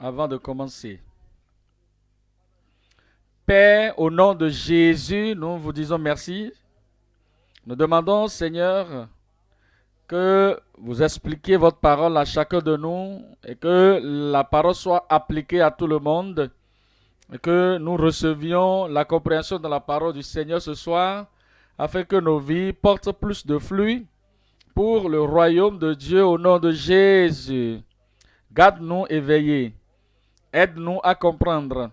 avant de commencer. Père, au nom de Jésus, nous vous disons merci. Nous demandons, Seigneur, que vous expliquiez votre parole à chacun de nous et que la parole soit appliquée à tout le monde et que nous recevions la compréhension de la parole du Seigneur ce soir afin que nos vies portent plus de fruits pour le royaume de Dieu au nom de Jésus. Garde-nous éveillés. Aide-nous à comprendre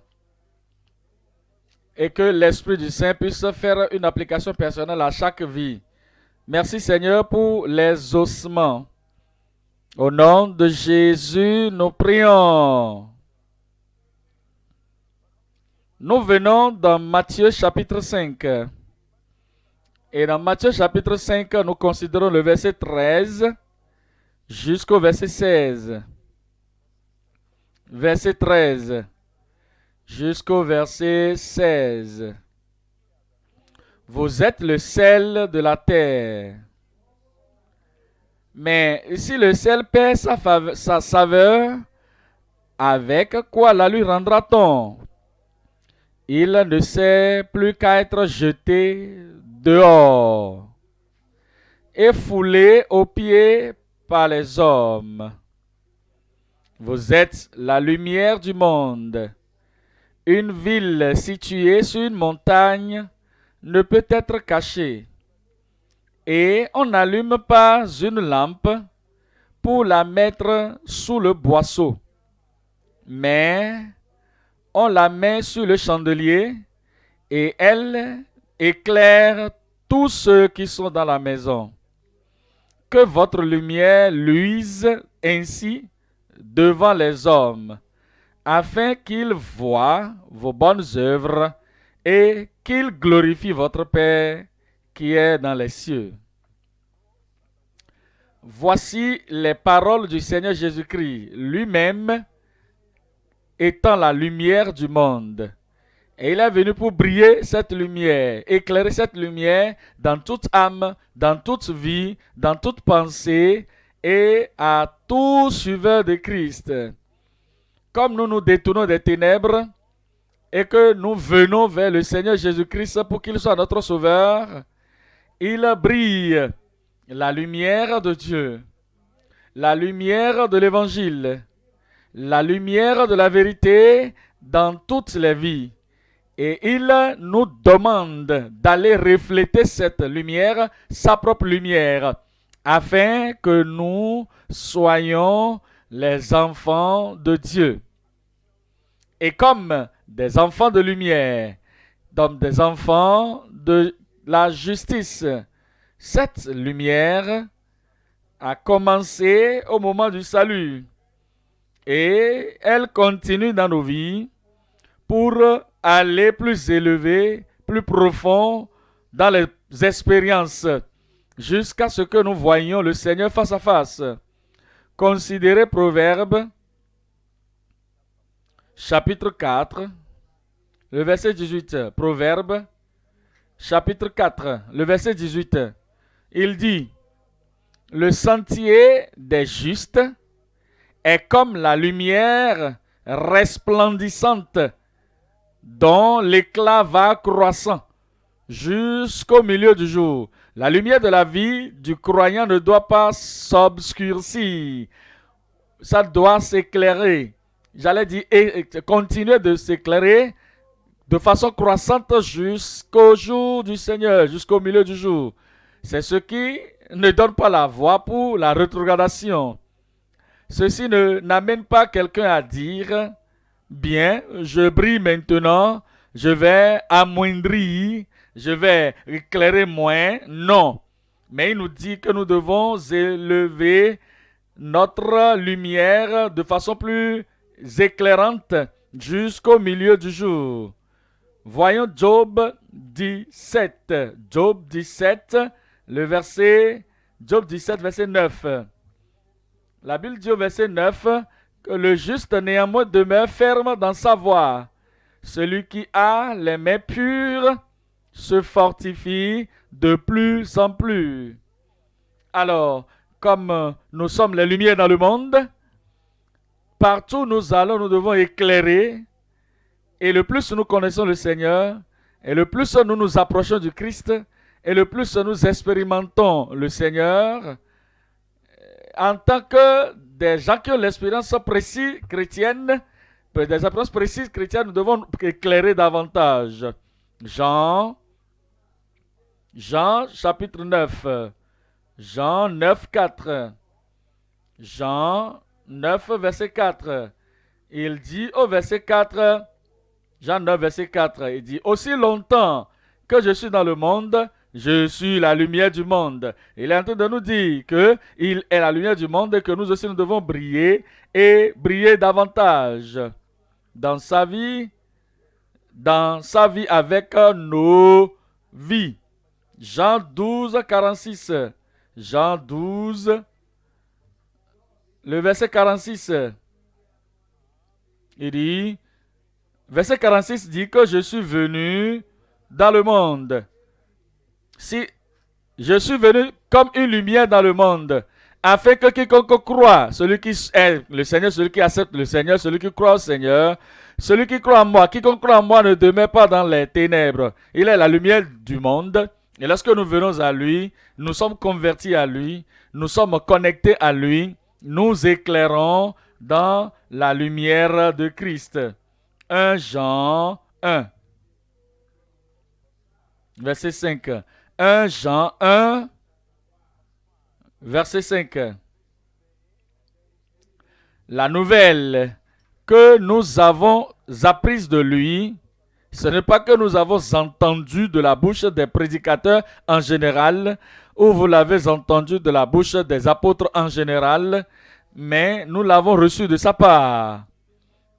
et que l'Esprit du Saint puisse faire une application personnelle à chaque vie. Merci Seigneur pour les ossements. Au nom de Jésus, nous prions. Nous venons dans Matthieu chapitre 5. Et dans Matthieu chapitre 5, nous considérons le verset 13 jusqu'au verset 16. Verset 13 jusqu'au verset 16. Vous êtes le sel de la terre. Mais si le sel perd sa saveur, avec quoi la lui rendra-t-on? Il ne sert plus qu'à être jeté dehors et foulé aux pieds par les hommes. Vous êtes la lumière du monde. Une ville située sur une montagne ne peut être cachée. Et on n'allume pas une lampe pour la mettre sous le boisseau, mais on la met sur le chandelier et elle éclaire tous ceux qui sont dans la maison. Que votre lumière luise ainsi devant les hommes, afin qu'ils voient vos bonnes œuvres et qu'ils glorifient votre Père qui est dans les cieux. Voici les paroles du Seigneur Jésus-Christ, lui-même étant la lumière du monde. Et il est venu pour briller cette lumière, éclairer cette lumière dans toute âme, dans toute vie, dans toute pensée et à tout suiveur de Christ. Comme nous nous détournons des ténèbres et que nous venons vers le Seigneur Jésus-Christ pour qu'il soit notre sauveur, il brille la lumière de Dieu, la lumière de l'évangile, la lumière de la vérité dans toutes les vies. Et il nous demande d'aller refléter cette lumière, sa propre lumière, afin que nous soyons les enfants de Dieu. Et comme des enfants de lumière, comme des enfants de la justice, cette lumière a commencé au moment du salut et elle continue dans nos vies pour aller plus élevé, plus profond dans les expériences jusqu'à ce que nous voyions le Seigneur face à face. Considérez Proverbe chapitre 4, le verset 18. Proverbe chapitre 4, le verset 18. Il dit: le sentier des justes est comme la lumière resplendissante dont l'éclat va croissant jusqu'au milieu du jour. La lumière de la vie du croyant ne doit pas s'obscurcir. Ça doit s'éclairer. J'allais dire, continuer de s'éclairer de façon croissante jusqu'au jour du Seigneur, jusqu'au milieu du jour. C'est ce qui ne donne pas la voie pour la rétrogradation. Ceci n'amène pas quelqu'un à dire: bien, je brille maintenant, je vais amoindrir, je vais éclairer moins. Non. Mais il nous dit que nous devons élever notre lumière de façon plus éclairante jusqu'au milieu du jour. Voyons Job 17. Job 17, Job 17, verset 9. La Bible dit au verset 9 que le juste néanmoins demeure ferme dans sa voie. Celui qui a les mains pures se fortifie de plus en plus. Alors, comme nous sommes les lumières dans le monde, partout où nous allons, nous devons éclairer. Et le plus nous connaissons le Seigneur, et le plus nous nous approchons du Christ, et le plus nous expérimentons le Seigneur, en tant que des gens qui ont l'expérience précise chrétienne, des expériences précises chrétiennes, nous devons éclairer davantage. Jean chapitre 9. Jean 9, 4. Jean 9, verset 4. Il dit au verset 4, Jean 9, verset 4, il dit « Aussi longtemps que je suis dans le monde, je suis la lumière du monde. » Il est en train de nous dire qu'il est la lumière du monde et que nous aussi nous devons briller et briller davantage dans sa vie avec nos vies. Jean 12, 46. Jean 12, le verset 46. Il dit, verset 46 dit que je suis venu dans le monde. Si je suis venu comme une lumière dans le monde, afin que quiconque croit, celui qui est le Seigneur, celui qui accepte le Seigneur, celui qui croit au Seigneur, celui qui croit en moi, quiconque croit en moi ne demeure pas dans les ténèbres. Il est la lumière du monde. Et lorsque nous venons à lui, nous sommes convertis à lui, nous sommes connectés à lui, nous éclairons dans la lumière de Christ. 1 Jean 1, verset 5. 1 Jean 1, verset 5. La nouvelle que nous avons apprise de lui, ce n'est pas que nous avons entendu de la bouche des prédicateurs en général, ou vous l'avez entendu de la bouche des apôtres en général, mais nous l'avons reçu de sa part,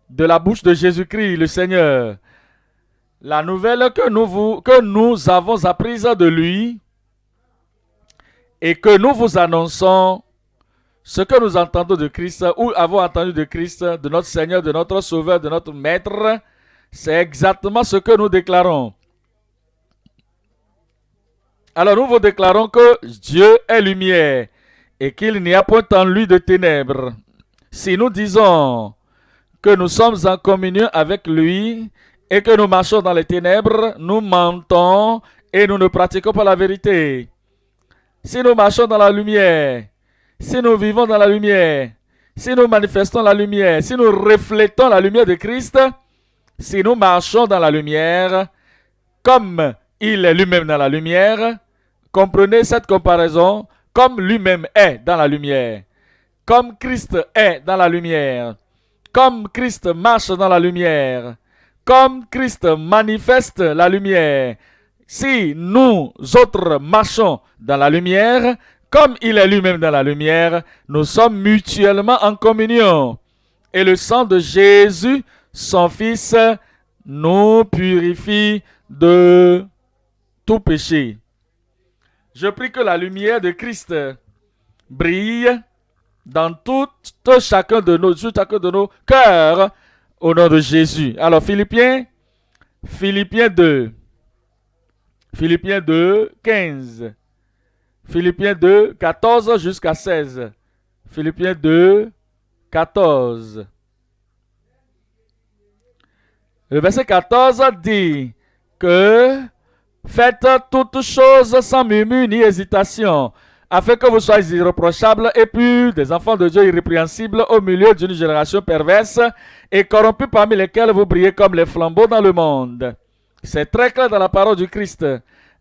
de la bouche de Jésus-Christ, le Seigneur. La nouvelle que nous avons apprise de lui et que nous vous annonçons, ce que nous entendons de Christ ou avons entendu de Christ, de notre Seigneur, de notre Sauveur, de notre Maître, c'est exactement ce que nous déclarons. Alors nous vous déclarons que Dieu est lumière et qu'il n'y a point en lui de ténèbres. Si nous disons que nous sommes en communion avec lui et que nous marchons dans les ténèbres, nous mentons et nous ne pratiquons pas la vérité. Si nous marchons dans la lumière, si nous vivons dans la lumière, si nous manifestons la lumière, si nous reflétons la lumière de Christ, si nous marchons dans la lumière, comme il est lui-même dans la lumière, comprenez cette comparaison, comme lui-même est dans la lumière, comme Christ est dans la lumière, comme Christ marche dans la lumière, comme Christ manifeste la lumière. Si nous autres marchons dans la lumière, comme il est lui-même dans la lumière, nous sommes mutuellement en communion. Et le sang de Jésus, son Fils, nous purifie de tout péché. Je prie que la lumière de Christ brille dans chacun de nos cœurs au nom de Jésus. Alors Philippiens 2, 15. Philippiens 2, 14 jusqu'à 16. Philippiens 2, 14. Le verset 14 dit que faites toutes choses sans murmure ni hésitation, afin que vous soyez irréprochables et purs, des enfants de Dieu irrépréhensibles au milieu d'une génération perverse et corrompue, parmi lesquelles vous brillez comme les flambeaux dans le monde. C'est très clair dans la parole du Christ.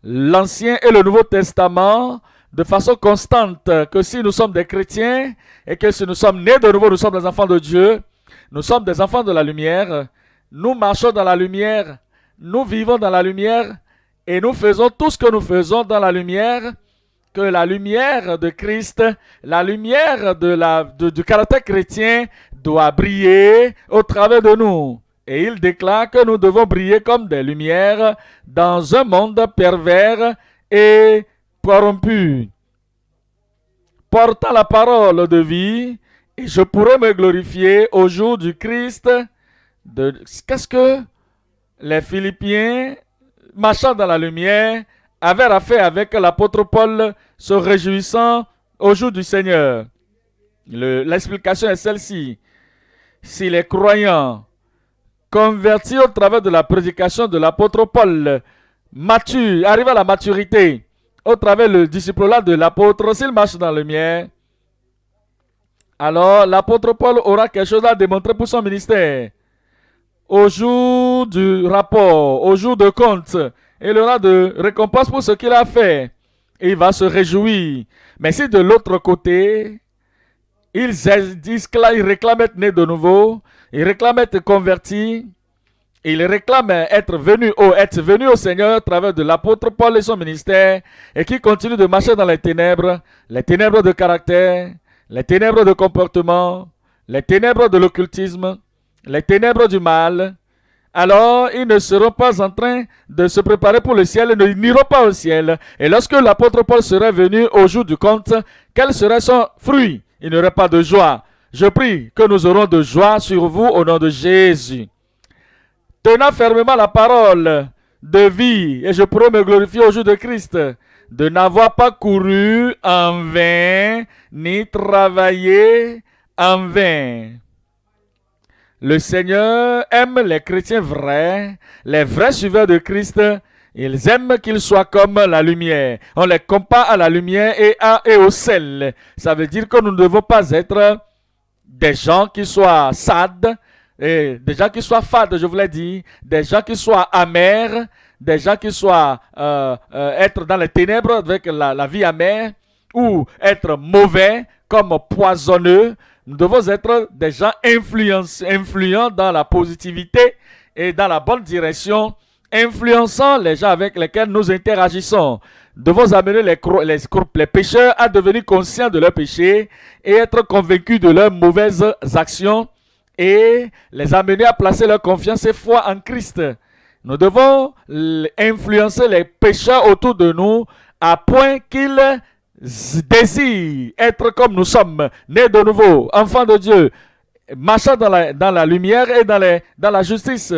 L'Ancien et le Nouveau Testament, de façon constante, que si nous sommes des chrétiens et que si nous sommes nés de nouveau, nous sommes des enfants de Dieu, nous sommes des enfants de la lumière, nous marchons dans la lumière, nous vivons dans la lumière et nous faisons tout ce que nous faisons dans la lumière, que la lumière de Christ, la lumière du caractère chrétien doit briller au travers de nous. Et il déclare que nous devons briller comme des lumières dans un monde pervers et corrompu. Portant la parole de vie, et je pourrai me glorifier au jour du Christ. Qu'est-ce que les Philippiens, marchant dans la lumière, avaient à faire avec l'apôtre Paul, se réjouissant au jour du Seigneur? L'explication est celle-ci. si les croyants convertis au travers de la prédication de l'apôtre Paul arrivent à la maturité au travers du disciple-là de l'apôtre, s'ils marchent dans le mien, alors l'apôtre Paul aura quelque chose à démontrer pour son ministère. Au jour du rapport, au jour de compte, il aura de récompense pour ce qu'il a fait. Et il va se réjouir. Mais si de l'autre côté, ils réclament être nés de nouveau, ils réclament être convertis, ils réclament être venus au Seigneur à travers de l'apôtre Paul et son ministère, et qui continuent de marcher dans les ténèbres de caractère, les ténèbres de comportement, les ténèbres de l'occultisme, les ténèbres du mal, alors ils ne seront pas en train de se préparer pour le ciel et n'iront pas au ciel. Et lorsque l'apôtre Paul serait venu au jour du compte, quel serait son fruit? Il n'y aurait pas de joie. Je prie que nous aurons de joie sur vous au nom de Jésus. Tenant fermement la parole de vie, et je pourrai me glorifier au jour de Christ, de n'avoir pas couru en vain, ni travaillé en vain. Le Seigneur aime les chrétiens vrais, les vrais suiveurs de Christ. Ils aiment qu'ils soient comme la lumière. On les compare à la lumière et au sel. Ça veut dire que nous ne devons pas être des gens qui soient sades, des gens qui soient fades, je vous l'ai dit, des gens qui soient amers, des gens qui soient être dans les ténèbres avec la vie amère, ou être mauvais comme poisonneux. Nous devons être des gens influents dans la positivité et dans la bonne direction, influençant les gens avec lesquels nous interagissons. Nous devons amener les pécheurs à devenir conscients de leurs péchés et être convaincus de leurs mauvaises actions et les amener à placer leur confiance et foi en Christ. Nous devons influencer les pécheurs autour de nous à point qu'ils désirent être comme nous sommes, nés de nouveau, enfants de Dieu, marchant dans la lumière et dans la justice.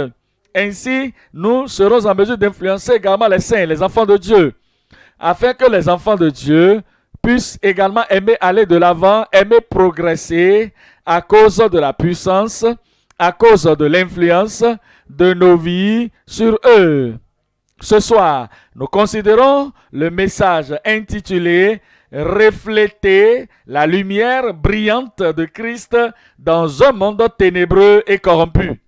Ainsi, nous serons en mesure d'influencer également les saints, les enfants de Dieu, afin que les enfants de Dieu puissent également aimer aller de l'avant, aimer progresser à cause de la puissance, à cause de l'influence de nos vies sur eux. Ce soir, nous considérons le message intitulé « Refléter la lumière brillante de Christ dans un monde ténébreux et corrompu ».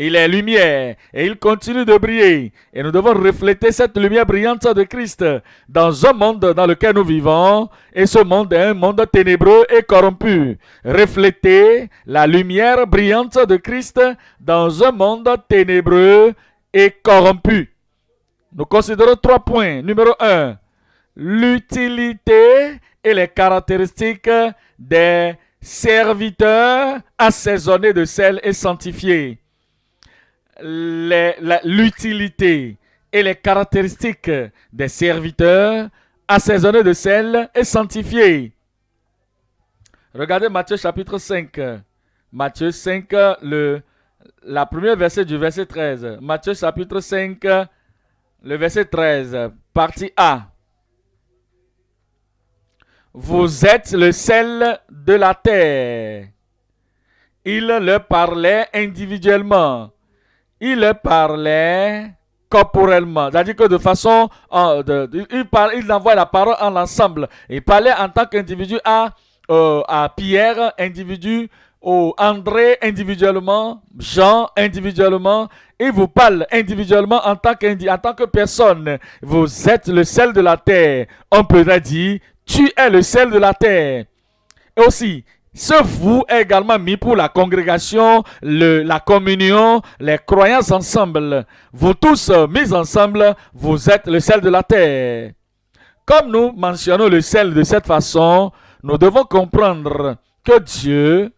Il est lumière et il continue de briller. Et nous devons refléter cette lumière brillante de Christ dans un monde dans lequel nous vivons. Et ce monde est un monde ténébreux et corrompu. Refléter la lumière brillante de Christ dans un monde ténébreux et corrompu. Nous considérons 3 points. Numéro 1, l'utilité et les caractéristiques des serviteurs assaisonnés de sel et sanctifiés. L'utilité et les caractéristiques des serviteurs assaisonnés de sel et sanctifiés. Regardez Matthieu chapitre 5. Matthieu 5, la première verset du verset 13. Matthieu chapitre 5, le verset 13, partie A. Vous êtes le sel de la terre. Il leur parlait individuellement. Il leur parlait corporellement. C'est-à-dire que de façon... il envoie la parole en l'ensemble. Il parlait en tant qu'individu à Pierre, individu, André individuellement, Jean individuellement. Il vous parle individuellement en tant que personne. Vous êtes le sel de la terre. On peut dire, tu es le sel de la terre. Et aussi, ce vous est également mis pour la congrégation, la communion, les croyants ensemble. Vous tous mis ensemble, vous êtes le sel de la terre. Comme nous mentionnons le sel de cette façon, nous devons comprendre que Dieu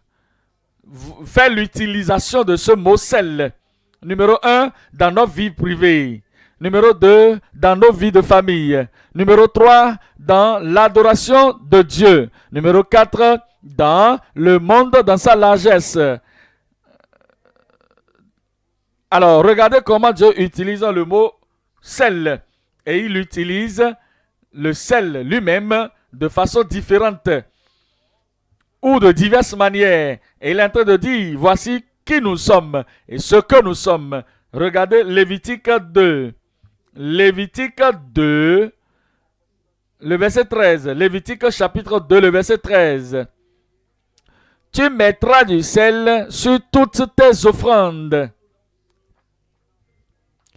fait l'utilisation de ce mot sel. Numéro 1, dans nos vies privées. Numéro 2, dans nos vies de famille. Numéro 3, dans l'adoration de Dieu. Numéro 4, dans le monde dans sa largesse. Alors, regardez comment Dieu utilise le mot sel. Et il utilise le sel lui-même de façon différente. ou de diverses manières. Et il est en train de dire, voici qui nous sommes et ce que nous sommes. Regardez Lévitique 2. Lévitique 2, le verset 13. Lévitique chapitre 2, le verset 13. Tu mettras du sel sur toutes tes offrandes.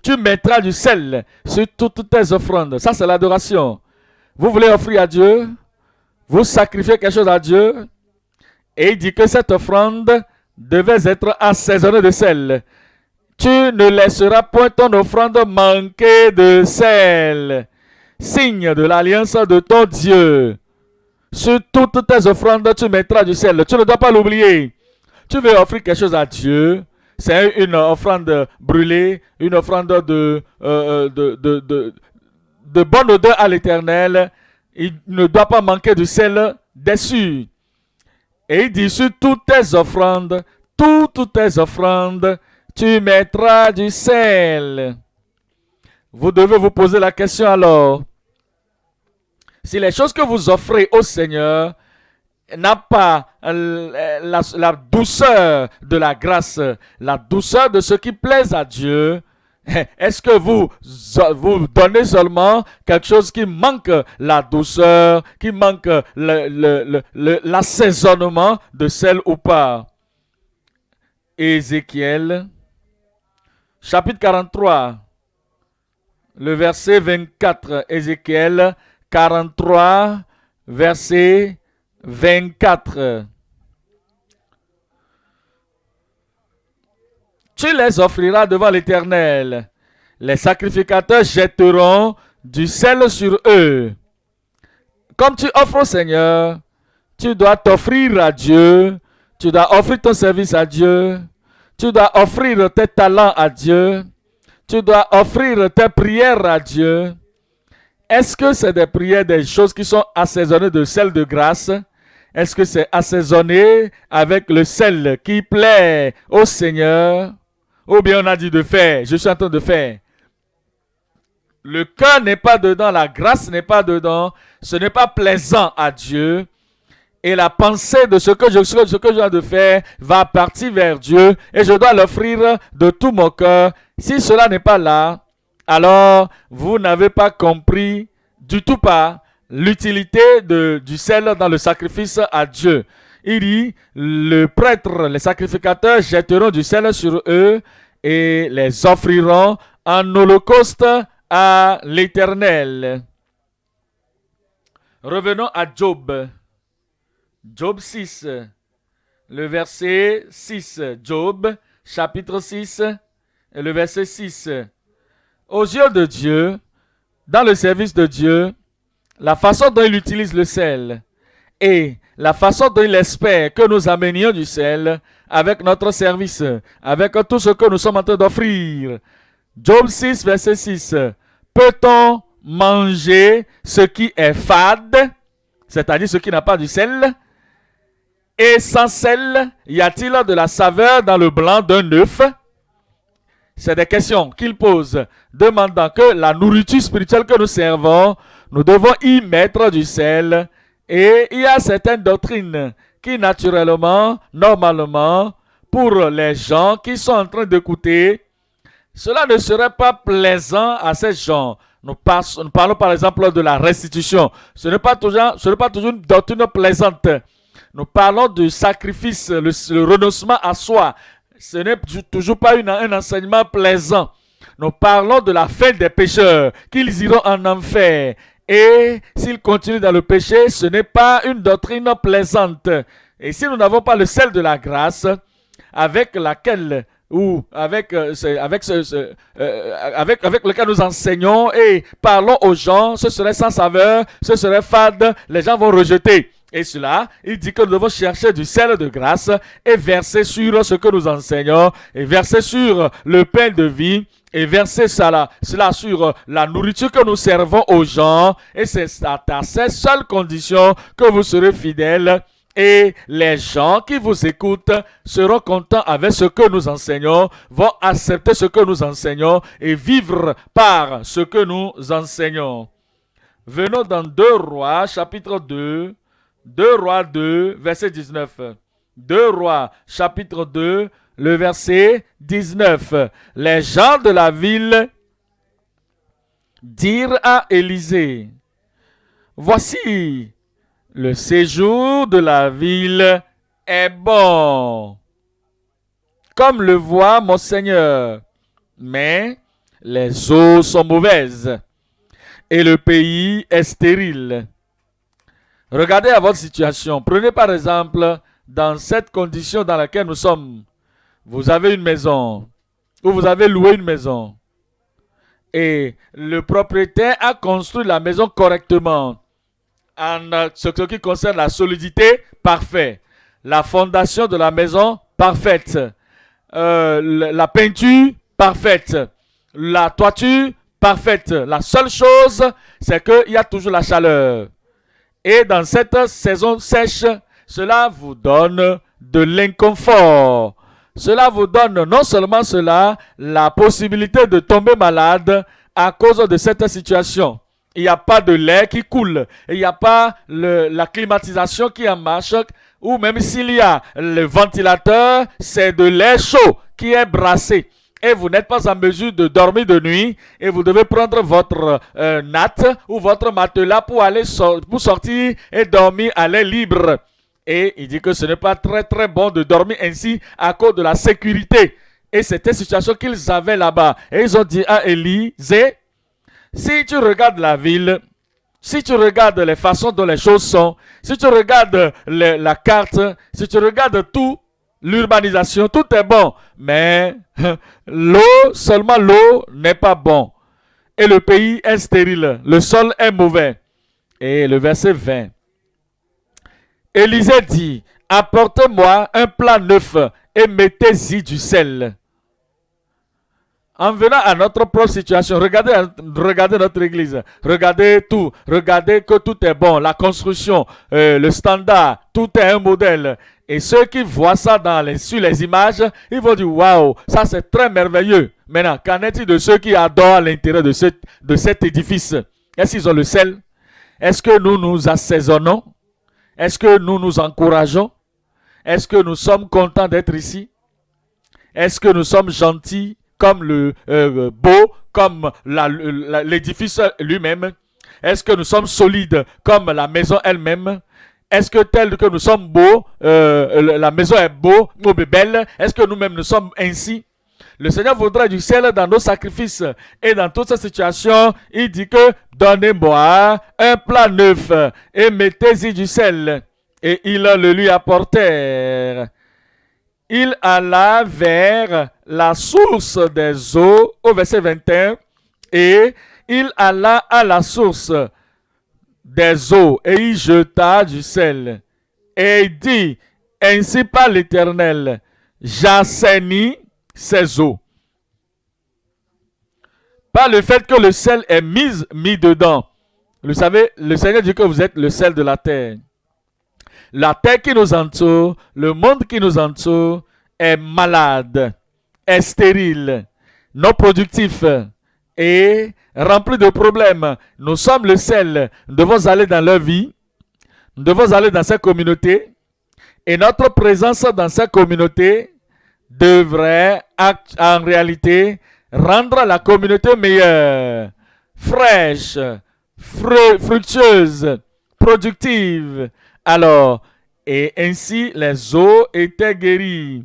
Tu mettras du sel sur toutes tes offrandes. Ça, c'est l'adoration. Vous voulez offrir à Dieu, vous sacrifiez quelque chose à Dieu, et il dit que cette offrande devait être assaisonnée de sel. Tu ne laisseras point ton offrande manquer de sel, signe de l'alliance de ton Dieu. Sur toutes tes offrandes, tu mettras du sel. Tu ne dois pas l'oublier. Tu veux offrir quelque chose à Dieu. C'est une offrande brûlée, une offrande de bonne odeur à l'Éternel. Il ne doit pas manquer du sel dessus. Et il dit sur toutes tes offrandes, tu mettras du sel. Vous devez vous poser la question alors. Si les choses que vous offrez au Seigneur n'a pas la douceur de la grâce, la douceur de ce qui plaise à Dieu, est-ce que vous donnez seulement quelque chose qui manque la douceur, qui manque l'assaisonnement de sel ou pas? Ézéchiel, chapitre 43, le verset 24. Ézéchiel 43, verset 24. Tu les offriras devant l'Éternel. Les sacrificateurs jetteront du sel sur eux. Comme tu offres au Seigneur, tu dois t'offrir à Dieu. Tu dois offrir ton service à Dieu. Tu dois offrir tes talents à Dieu. Tu dois offrir tes prières à Dieu. Est-ce que c'est des prières, des choses qui sont assaisonnées de sel de grâce? Est-ce que c'est assaisonné avec le sel qui plaît au Seigneur? Ou bien on a dit de faire, je suis en train de faire. Le cœur n'est pas dedans, la grâce n'est pas dedans, ce n'est pas plaisant à Dieu. Et la pensée de ce que je viens de faire va partir vers Dieu et je dois l'offrir de tout mon cœur. Si cela n'est pas là, alors vous n'avez pas compris du tout pas l'utilité du sel dans le sacrifice à Dieu. Il dit, le prêtre, les sacrificateurs jetteront du sel sur eux et les offriront en holocauste à l'Éternel. Revenons à Job. Job 6, le verset 6. Job, chapitre 6, et le verset 6. Aux yeux de Dieu, dans le service de Dieu, la façon dont il utilise le sel et la façon dont il espère que nous amenions du sel avec notre service, avec tout ce que nous sommes en train d'offrir. Job 6, verset 6. Peut-on manger ce qui est fade, c'est-à-dire ce qui n'a pas du sel? Et sans sel, y a-t-il de la saveur dans le blanc d'un œuf? C'est des questions qu'il pose, demandant que la nourriture spirituelle que nous servons, nous devons y mettre du sel. Et il y a certaines doctrines qui naturellement, normalement, pour les gens qui sont en train d'écouter, cela ne serait pas plaisant à ces gens. Nous parlons par exemple de la restitution. Ce n'est pas toujours une doctrine plaisante. Nous parlons du sacrifice, le renoncement à soi. Ce n'est toujours pas un enseignement plaisant. Nous parlons de la fin des pécheurs, qu'ils iront en enfer. Et s'ils continuent dans le péché, ce n'est pas une doctrine plaisante. Et si nous n'avons pas le sel de la grâce, avec laquelle ou avec lequel nous enseignons et parlons aux gens, ce serait sans saveur, ce serait fade, les gens vont rejeter. Et cela, il dit que nous devons chercher du sel de grâce et verser sur ce que nous enseignons, et verser sur le pain de vie, et verser cela sur la nourriture que nous servons aux gens. Et c'est à ces seules conditions que vous serez fidèles. Et les gens qui vous écoutent seront contents avec ce que nous enseignons, vont accepter ce que nous enseignons et vivre par ce que nous enseignons. Venons dans 2 Rois, chapitre 2, 2 Rois 2, verset 19. 2 Rois, chapitre 2, le verset 19. Les gens de la ville dirent à Élisée, voici, le séjour de la ville est bon, comme le voit mon Seigneur, mais les eaux sont mauvaises et le pays est stérile. Regardez à votre situation. Prenez par exemple, dans cette condition dans laquelle nous sommes, vous avez une maison, ou vous avez loué une maison, et le propriétaire a construit la maison correctement, en ce qui concerne la solidité, parfait. La fondation de la maison, parfaite. La peinture, parfaite. La toiture, parfaite. La seule chose, c'est qu'il y a toujours la chaleur. Et dans cette saison sèche, cela vous donne de l'inconfort. Cela vous donne non seulement cela, la possibilité de tomber malade à cause de cette situation. Il n'y a pas de lait qui coule. Il n'y a pas la climatisation qui en marche. Ou même s'il y a le ventilateur, c'est de l'air chaud qui est brassé. Et vous n'êtes pas en mesure de dormir de nuit et vous devez prendre votre natte ou votre matelas pour aller pour sortir et dormir à l'air libre. Et il dit que ce n'est pas très très bon de dormir ainsi à cause de la sécurité. Et c'était une situation qu'ils avaient là-bas. Et ils ont dit à Élisée, si tu regardes la ville, si tu regardes les façons dont les choses sont, si tu regardes la carte, si tu regardes tout, l'urbanisation, tout est bon. Mais l'eau, seulement l'eau n'est pas bon. Et le pays est stérile. Le sol est mauvais. Et le verset 20. Élisée dit, apportez-moi un plat neuf et mettez-y du sel. En venant à notre propre situation, regardez notre église, regardez tout, regardez que tout est bon, la construction, le standard, tout est un modèle. Et ceux qui voient ça sur les images, ils vont dire waouh, ça c'est très merveilleux. Maintenant, qu'en est-il de ceux qui adorent à l'intérieur de cet édifice? Est-ce qu'ils ont le sel? Est-ce que nous nous assaisonnons? Est-ce que nous nous encourageons? Est-ce que nous sommes contents d'être ici? Est-ce que nous sommes gentils comme le beau, comme l'édifice lui-même? Est-ce que nous sommes solides comme la maison elle-même? Est-ce que tel que nous sommes beaux, la maison est beau, ou belle? Est-ce que nous-mêmes nous sommes ainsi? Le Seigneur voudra du sel dans nos sacrifices. Et dans toute cette situation, il dit que donnez-moi un plat neuf et mettez-y du sel. Et ils le lui apportèrent. Il alla vers la source des eaux, au verset 21, et il alla à la source des eaux, et il jeta du sel. Et il dit, ainsi par l'Éternel, j'assainis ces eaux. Par le fait que le sel est mis dedans. Vous savez, le Seigneur dit que vous êtes le sel de la terre. La terre qui nous entoure, le monde qui nous entoure est malade, est stérile, non productif et rempli de problèmes. Nous sommes le sel. Nous devons aller dans leur vie. Nous devons aller dans ces communautés. Et notre présence dans ces communautés devrait en réalité rendre la communauté meilleure, fraîche, fructueuse, productive. Alors, et ainsi les eaux étaient guéries.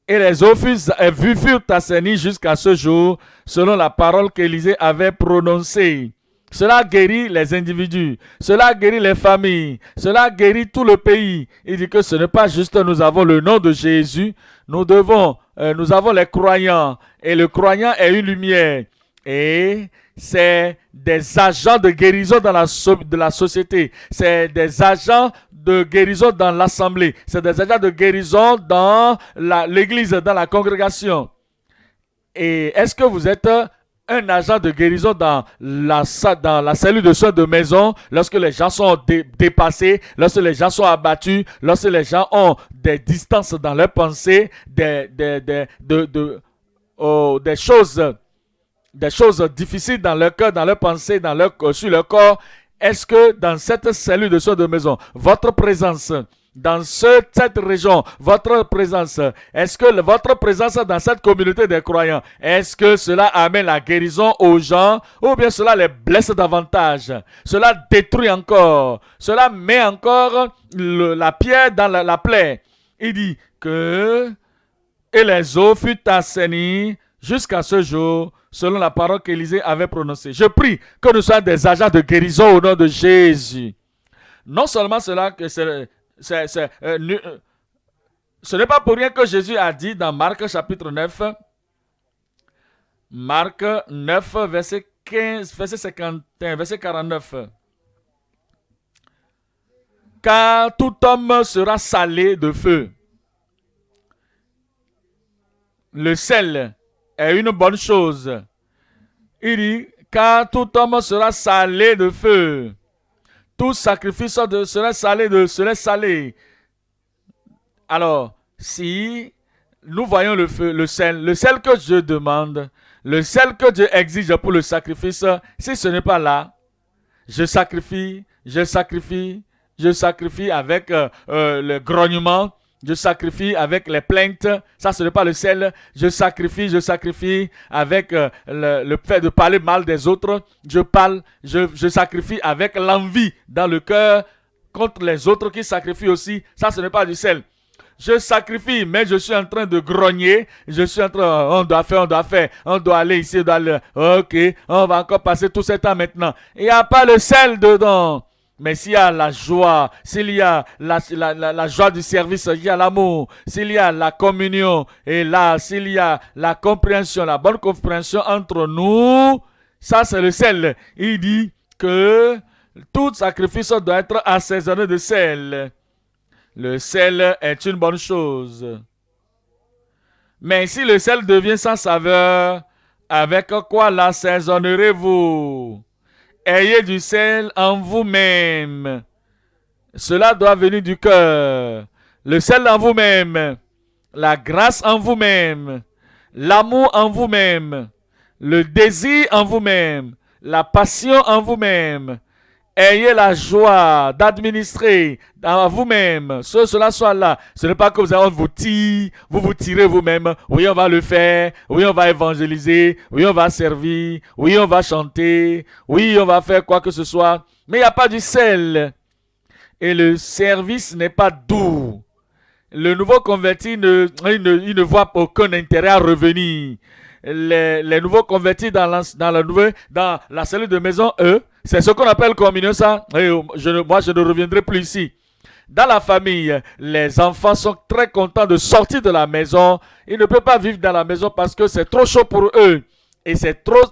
Et les eaux furent assainies jusqu'à ce jour, selon la parole qu'Élisée avait prononcée. Cela guérit les individus, cela guérit les familles, cela guérit tout le pays. Il dit que ce n'est pas juste nous avons le nom de Jésus, nous avons les croyants, et le croyant est une lumière. Et c'est des agents de guérison dans de la société, c'est des agents de guérison dans l'assemblée, c'est des agents de guérison dans l'église, dans la congrégation. Et est-ce que vous êtes un agent de guérison dans la cellule de soins de maison, lorsque les gens sont dépassés, lorsque les gens sont abattus, lorsque les gens ont des distances dans leurs pensées, des choses difficiles dans leur cœur, dans leurs pensées, sur leur corps, Est-ce que dans cette cellule de soins de maison, votre présence, dans cette région, votre présence, est-ce que votre présence dans cette communauté des croyants, est-ce que cela amène la guérison aux gens ou bien cela les blesse davantage? Cela détruit encore, cela met encore la pierre dans la plaie. Il dit que et les eaux furent assainies jusqu'à ce jour, selon la parole qu'Élisée avait prononcée. Je prie que nous soyons des agents de guérison au nom de Jésus. Non seulement cela, que ce n'est pas pour rien que Jésus a dit dans Marc chapitre 9, Marc 9, verset 15, verset 51, verset 49. Car tout homme sera salé de feu. Le sel est une bonne chose. Il dit, car tout homme sera salé de feu. Tout sacrifice sera salé. Alors, si nous voyons le feu, le sel que Dieu demande, le sel que Dieu exige pour le sacrifice, si ce n'est pas là, je sacrifie avec le grognement, je sacrifie avec les plaintes, ça ce n'est pas le sel, je sacrifie avec le fait de parler mal des autres, je sacrifie avec l'envie dans le cœur contre les autres qui sacrifient aussi, ça ce n'est pas du sel. Je sacrifie, mais je suis en train de grogner. Je suis en train, on doit faire, on doit aller ici, on doit aller. Ok, on va encore passer tout ce temps maintenant. Il n'y a pas le sel dedans. Mais s'il y a la joie, s'il y a la joie du service, il y a l'amour, s'il y a la communion, et là, s'il y a la compréhension, la bonne compréhension entre nous, ça c'est le sel. Il dit que tout sacrifice doit être assaisonné de sel. Le sel est une bonne chose. Mais si le sel devient sans saveur, avec quoi l'assaisonnerez-vous? Ayez du sel en vous-même. Cela doit venir du cœur. Le sel en vous-même. La grâce en vous-même. L'amour en vous-même. Le désir en vous-même. La passion en vous-même. Ayez la joie d'administrer à vous-même. Cela soit là. Ce n'est pas que vous tirez vous-même. Oui, on va le faire. Oui, on va évangéliser. Oui, on va servir. Oui, on va chanter. Oui, on va faire quoi que ce soit. Mais il n'y a pas du sel. Et le service n'est pas doux. Le nouveau converti, il ne voit aucun intérêt à revenir. Les nouveaux convertis dans la cellule de maison, c'est ce qu'on appelle communion, ça. Moi, je ne reviendrai plus ici. Dans la famille, les enfants sont très contents de sortir de la maison. Ils ne peuvent pas vivre dans la maison parce que c'est trop chaud pour eux. Et c'est trop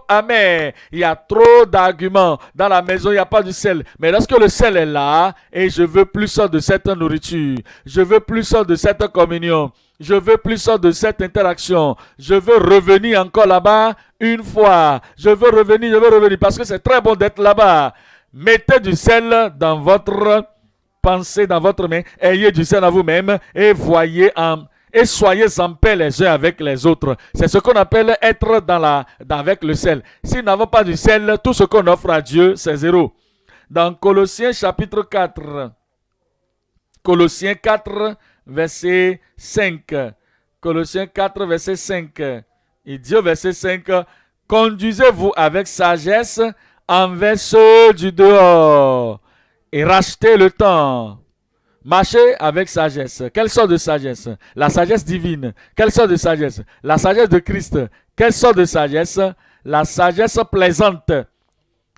amer. Il y a trop d'arguments. Dans la maison, il n'y a pas du sel. Mais lorsque le sel est là, et je veux plus de cette nourriture, je veux plus de cette communion, je veux plus de cette interaction, je veux revenir encore là-bas une fois. Je veux revenir parce que c'est très bon d'être là-bas. Mettez du sel dans votre pensée, dans votre main. Ayez du sel à vous-même et soyez en paix les uns avec les autres. C'est ce qu'on appelle être avec le sel. Si nous n'avons pas du sel, tout ce qu'on offre à Dieu, c'est zéro. Dans Colossiens chapitre 4, Colossiens 4, verset 5. Colossiens 4, verset 5. Il dit au verset 5, conduisez-vous avec sagesse envers ceux du dehors et rachetez le temps. Marchez avec sagesse. Quelle sorte de sagesse? La sagesse divine. Quelle sorte de sagesse? La sagesse de Christ. Quelle sorte de sagesse? La sagesse plaisante.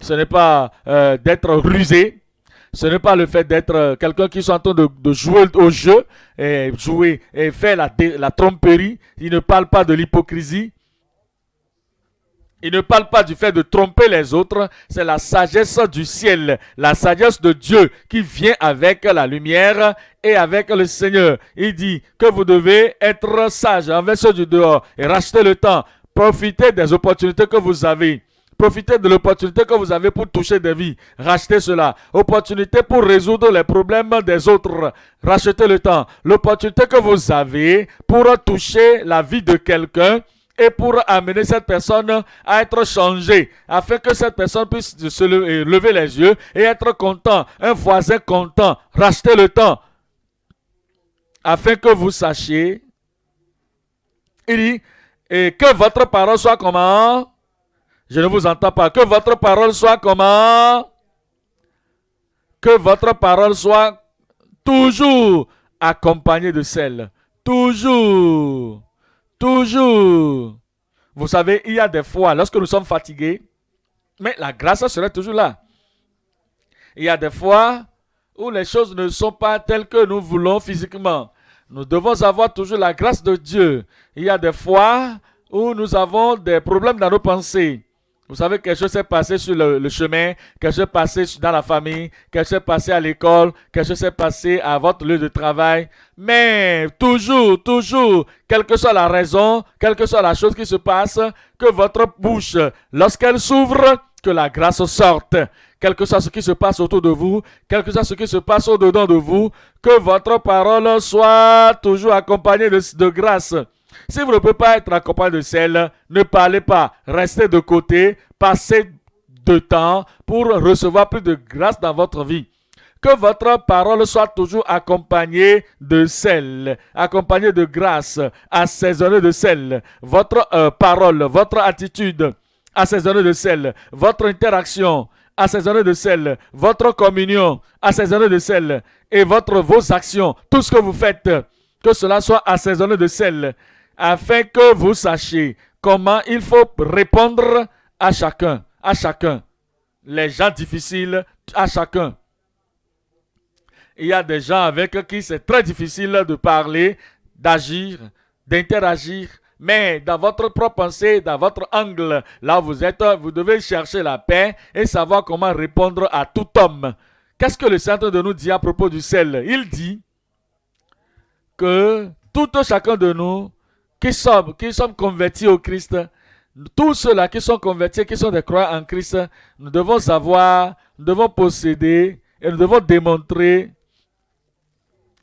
Ce n'est pas d'être rusé. Ce n'est pas le fait d'être quelqu'un qui est en train de jouer au jeu et faire la tromperie. Il ne parle pas de l'hypocrisie. Il ne parle pas du fait de tromper les autres. C'est la sagesse du ciel, la sagesse de Dieu qui vient avec la lumière et avec le Seigneur. Il dit que vous devez être sage envers ceux du dehors et racheter le temps. Profitez des opportunités que vous avez. Profitez de l'opportunité que vous avez pour toucher des vies. Rachetez cela. Opportunité pour résoudre les problèmes des autres. Rachetez le temps. L'opportunité que vous avez pour toucher la vie de quelqu'un et pour amener cette personne à être changée, afin que cette personne puisse se lever les yeux et être content, un voisin content, racheter le temps, afin que vous sachiez, il dit, et que votre parole soit comment? Je ne vous entends pas. Que votre parole soit comment? Que votre parole soit toujours accompagnée de sel. Toujours. Toujours. Vous savez, il y a des fois, lorsque nous sommes fatigués, mais la grâce serait toujours là. Il y a des fois où les choses ne sont pas telles que nous voulons physiquement. Nous devons avoir toujours la grâce de Dieu. Il y a des fois où nous avons des problèmes dans nos pensées. Vous savez, quelque chose s'est passé sur le chemin, quelque chose s'est passé dans la famille, quelque chose s'est passé à l'école, quelque chose s'est passé à votre lieu de travail. Mais toujours, quelle que soit la raison, quelle que soit la chose qui se passe, que votre bouche, lorsqu'elle s'ouvre, que la grâce sorte. Quel que soit ce qui se passe autour de vous, quel que soit ce qui se passe au-dedans de vous, que votre parole soit toujours accompagnée de grâce. Si vous ne pouvez pas être accompagné de sel, ne parlez pas. Restez de côté, passez de temps pour recevoir plus de grâce dans votre vie. Que votre parole soit toujours accompagnée de sel, accompagnée de grâce, assaisonnée de sel. Votre parole, votre attitude, assaisonnée de sel. Votre interaction, assaisonnée de sel. Votre communion, assaisonnée de sel. Et vos actions, tout ce que vous faites, que cela soit assaisonné de sel, afin que vous sachiez comment il faut répondre à chacun, les gens difficiles, à chacun. Il y a des gens avec qui c'est très difficile de parler, d'agir, d'interagir, mais dans votre propre pensée, dans votre angle, là où vous êtes, vous devez chercher la paix et savoir comment répondre à tout homme. Qu'est-ce que le Saint de nous dit à propos du sel? Il dit que tout chacun de nous qui sommes convertis au Christ, tous ceux-là qui sont convertis, qui sont des croyants en Christ, nous devons savoir, nous devons posséder et nous devons démontrer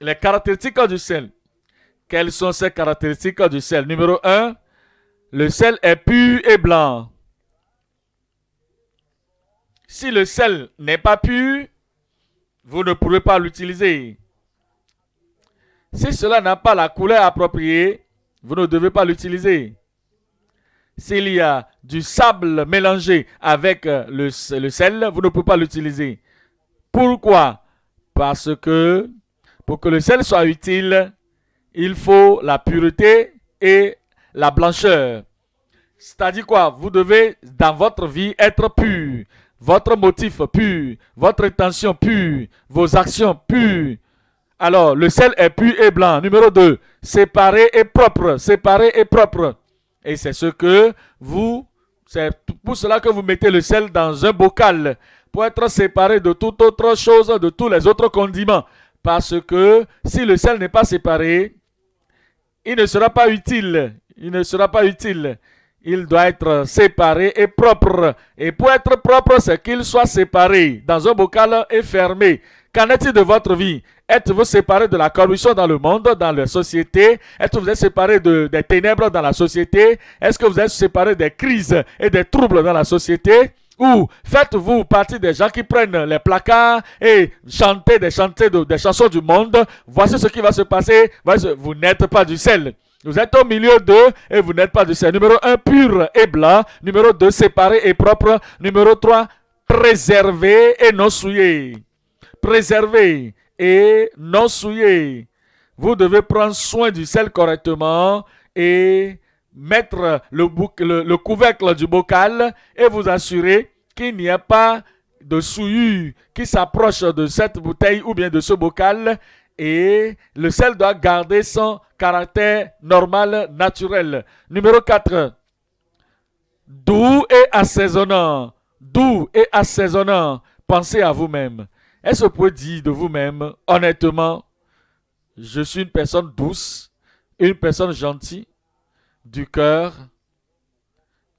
les caractéristiques du sel. Quelles sont ces caractéristiques du sel? Numéro 1, le sel est pur et blanc. Si le sel n'est pas pur, vous ne pourrez pas l'utiliser. Si cela n'a pas la couleur appropriée, vous ne devez pas l'utiliser. S'il y a du sable mélangé avec le sel, vous ne pouvez pas l'utiliser. Pourquoi? Parce que pour que le sel soit utile, il faut la pureté et la blancheur. C'est-à-dire quoi? Vous devez, dans votre vie, être pur. Votre motif pur. Votre intention pure. Vos actions pures. Alors, le sel est pur et blanc. Numéro 2, séparé et propre. Séparé et propre. Et c'est c'est pour cela que vous mettez le sel dans un bocal, pour être séparé de toute autre chose, de tous les autres condiments. Parce que si le sel n'est pas séparé, il ne sera pas utile. Il ne sera pas utile. Il doit être séparé et propre. Et pour être propre, c'est qu'il soit séparé dans un bocal et fermé. Qu'en est-il de votre vie? Êtes-vous séparé de la corruption dans le monde, dans la société? Est-ce que vous êtes séparé des ténèbres dans la société? Est-ce que vous êtes séparé des crises et des troubles dans la société? Ou faites-vous partie des gens qui prennent les placards et chantent des chansons du monde? Voici ce qui va se passer. Vous n'êtes pas du sel. Vous êtes au milieu d'eux et vous n'êtes pas du sel. Numéro 1, pur et blanc. Numéro 2, séparé et propre. Numéro 3, préservé et non souillé. Préservé et non souillé. Vous devez prendre soin du sel correctement et mettre le couvercle du bocal et vous assurer qu'il n'y a pas de souillure qui s'approche de cette bouteille ou bien de ce bocal. Et le sel doit garder son caractère normal, naturel. Numéro 4. Doux et assaisonnant. Doux et assaisonnant. Pensez à vous-même. Est-ce que vous pouvez dire de vous-même, honnêtement, je suis une personne douce, une personne gentille, du cœur.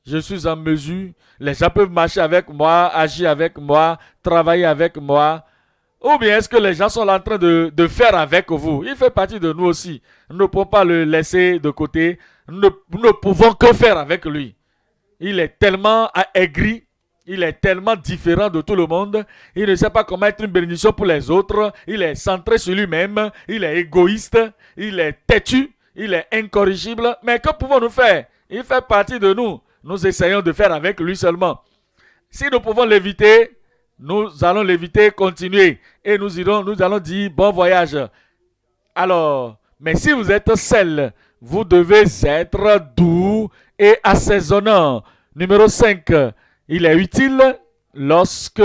Je suis en mesure. Les gens peuvent marcher avec moi, agir avec moi, travailler avec moi. Ou bien est-ce que les gens sont là en train de faire avec vous? Il fait partie de nous aussi. Nous ne pouvons pas le laisser de côté. Nous ne pouvons que faire avec lui. Il est tellement aigri. Il est tellement différent de tout le monde. Il ne sait pas comment être une bénédiction pour les autres. Il est centré sur lui-même. Il est égoïste. Il est têtu. Il est incorrigible. Mais que pouvons-nous faire? Il fait partie de nous. Nous essayons de faire avec lui seulement. Si nous pouvons l'éviter, nous allons l'éviter, continuer. Et nous allons dire bon voyage. Alors, mais si vous êtes sel, vous devez être doux et assaisonnant. Numéro 5, il est utile lorsque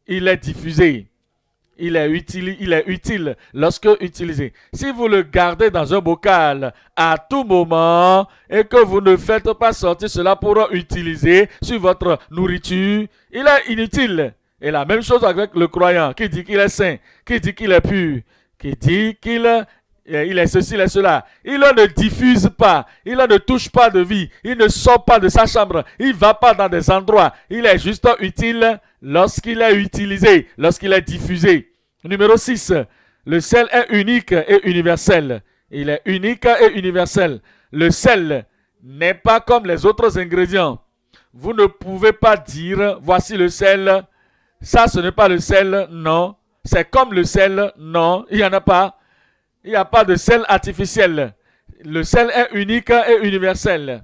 il est diffusé. Il est utile lorsque utilisé. Si vous le gardez dans un bocal à tout moment et que vous ne faites pas sortir cela pour utiliser sur votre nourriture, il est inutile. Et la même chose avec le croyant qui dit qu'il est saint, qui dit qu'il est pur, qui dit qu'il est ceci, il est cela. Il ne diffuse pas, il ne touche pas de vie, il ne sort pas de sa chambre, il ne va pas dans des endroits. Il est juste utile lorsqu'il est utilisé, lorsqu'il est diffusé. Numéro 6, le sel est unique et universel. Il est unique et universel. Le sel n'est pas comme les autres ingrédients. Vous ne pouvez pas dire, voici le sel, ça ce n'est pas le sel, non. C'est comme le sel, non, il n'y en a pas. Il n'y a pas de sel artificiel. Le sel est unique et universel.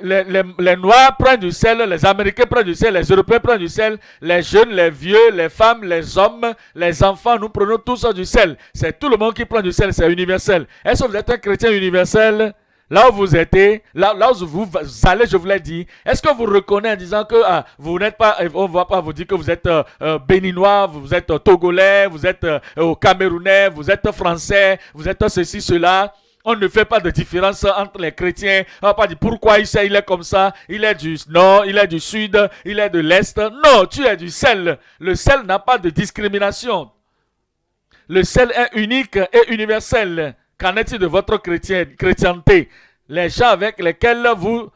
Les Noirs prennent du sel, les Américains prennent du sel, les Européens prennent du sel, les jeunes, les vieux, les femmes, les hommes, les enfants, nous prenons tous du sel. C'est tout le monde qui prend du sel, c'est universel. Est-ce que vous êtes un chrétien universel? Là où vous êtes, là où vous allez, je vous l'ai dit, est-ce que vous reconnaissez en disant que vous n'êtes pas, on ne va pas vous dire que vous êtes béninois, vous êtes togolais, vous êtes camerounais, vous êtes français, vous êtes ceci, cela. On ne fait pas de différence entre les chrétiens. On ne va pas dire pourquoi il est comme ça. Il est du nord, il est du sud, il est de l'est. Non, tu es du sel. Le sel n'a pas de discrimination. Le sel est unique et universel. Qu'en est-il de votre chrétienté? Les gens avec lesquels vous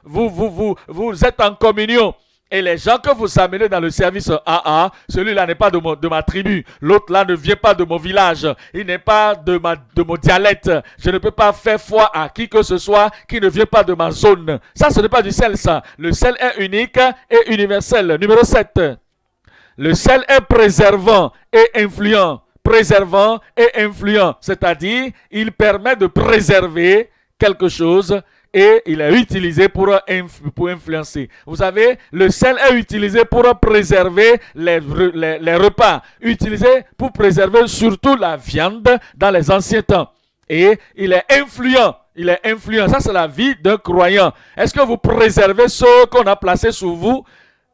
êtes en communion. Et les gens que vous amenez dans le service AA, celui-là n'est pas de ma tribu. L'autre là ne vient pas de mon village. Il n'est pas de mon dialecte. Je ne peux pas faire foi à qui que ce soit qui ne vient pas de ma zone. Ça, ce n'est pas du sel, ça. Le sel est unique et universel. Numéro 7. Le sel est préservant et influent. Préservant et influent. C'est-à-dire, il permet de préserver quelque chose et il est utilisé pour influencer. Vous savez, le sel est utilisé pour préserver les repas, utilisé pour préserver surtout la viande dans les anciens temps. Et il est influent. Il est influent. Ça, c'est la vie d'un croyant. Est-ce que vous préservez ce qu'on a placé sous vous?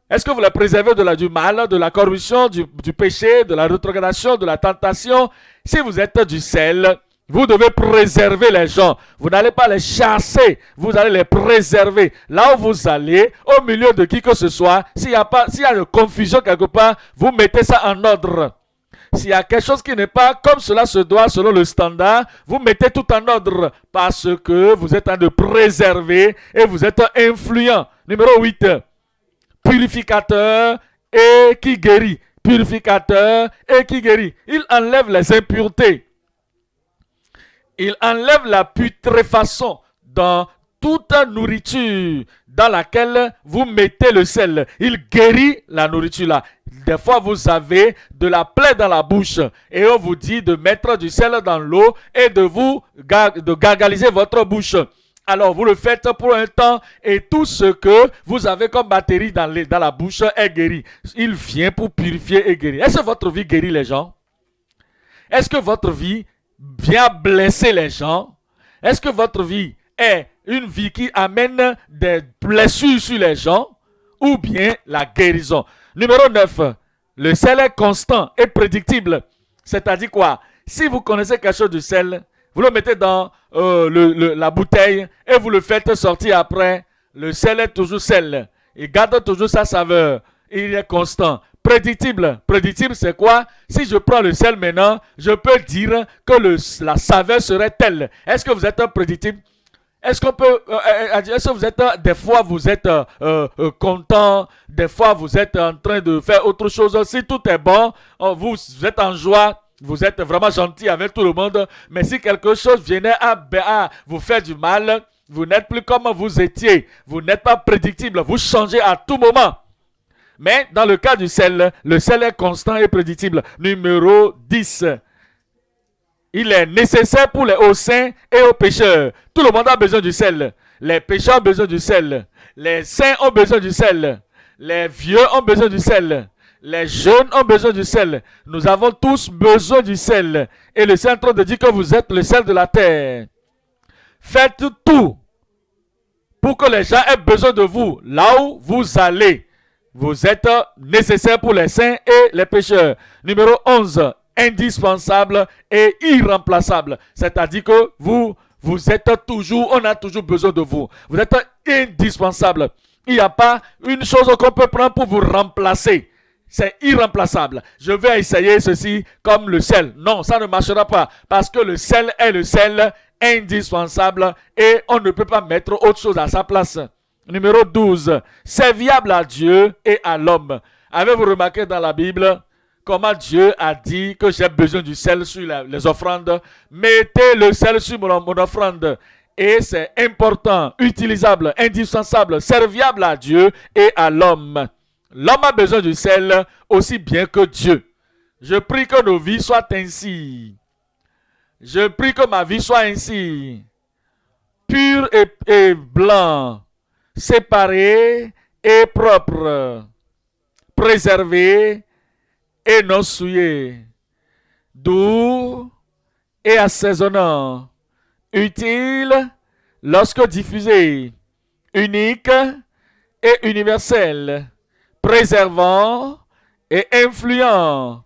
Est-ce que vous les préservez du mal, de la corruption, du péché, de la rétrogradation, de la tentation? Si vous êtes du sel, vous devez préserver les gens. Vous n'allez pas les chasser. Vous allez les préserver. Là où vous allez, au milieu de qui que ce soit, s'il y a une confusion quelque part, vous mettez ça en ordre. S'il y a quelque chose qui n'est pas comme cela se doit selon le standard, vous mettez tout en ordre parce que vous êtes en train de préserver et vous êtes influent. Numéro 8. Purificateur et qui guérit. Purificateur et qui guérit. Il enlève les impuretés. Il enlève la putréfaction dans toute nourriture dans laquelle vous mettez le sel. Il guérit la nourriture là. Des fois, vous avez de la plaie dans la bouche et on vous dit de mettre du sel dans l'eau et de gargariser votre bouche. Alors, vous le faites pour un temps et tout ce que vous avez comme bactéries dans la bouche est guéri. Il vient pour purifier et guérir. Est-ce que votre vie guérit les gens? Est-ce que votre vie vient blesser les gens? Est-ce que votre vie est une vie qui amène des blessures sur les gens ou bien la guérison? Numéro 9. Le sel est constant et prédictible. C'est-à-dire quoi? Si vous connaissez quelque chose du sel, vous le mettez dans la bouteille et vous le faites sortir après. Le sel est toujours sel. Il garde toujours sa saveur. Il est constant. Prédictible. Prédictible, c'est quoi? Si je prends le sel maintenant, je peux dire que la saveur serait telle. Est-ce que vous êtes prédictible? Est-ce qu'on peut, est-ce que vous êtes, des fois vous êtes content, des fois vous êtes en train de faire autre chose. Si tout est bon, vous êtes en joie, vous êtes vraiment gentil avec tout le monde. Mais si quelque chose venait à vous faire du mal, vous n'êtes plus comme vous étiez. Vous n'êtes pas prédictible. Vous changez à tout moment. Mais dans le cas du sel, le sel est constant et prédictible. Numéro 10. Il est nécessaire pour les hauts saints et aux pécheurs. Tout le monde a besoin du sel. Les pécheurs ont besoin du sel. Les saints ont besoin du sel. Les vieux ont besoin du sel. Les jeunes ont besoin du sel. Nous avons tous besoin du sel. Et le Saint est en train de dire que vous êtes le sel de la terre. Faites tout pour que les gens aient besoin de vous là où vous allez. Vous êtes nécessaire pour les saints et les pécheurs. Numéro 11. Indispensable et irremplaçable. C'est-à-dire que vous êtes toujours, on a toujours besoin de vous. Vous êtes indispensable. Il n'y a pas une chose qu'on peut prendre pour vous remplacer. C'est irremplaçable. Je vais essayer ceci comme le sel. Non, ça ne marchera pas. Parce que le sel est le sel indispensable et on ne peut pas mettre autre chose à sa place. Numéro 12. Serviable à Dieu et à l'homme. Avez-vous remarqué dans la Bible comment Dieu a dit que j'ai besoin du sel sur les offrandes? Mettez le sel sur mon offrande. Et c'est important, utilisable, indispensable, serviable à Dieu et à l'homme. L'homme a besoin du sel aussi bien que Dieu. Je prie que nos vies soient ainsi. Je prie que ma vie soit ainsi. Pure et blanc. Séparé et propre. Préservé et non souillé. Doux et assaisonnant. Utile lorsque diffusé. Unique et universel. Préservant et influent.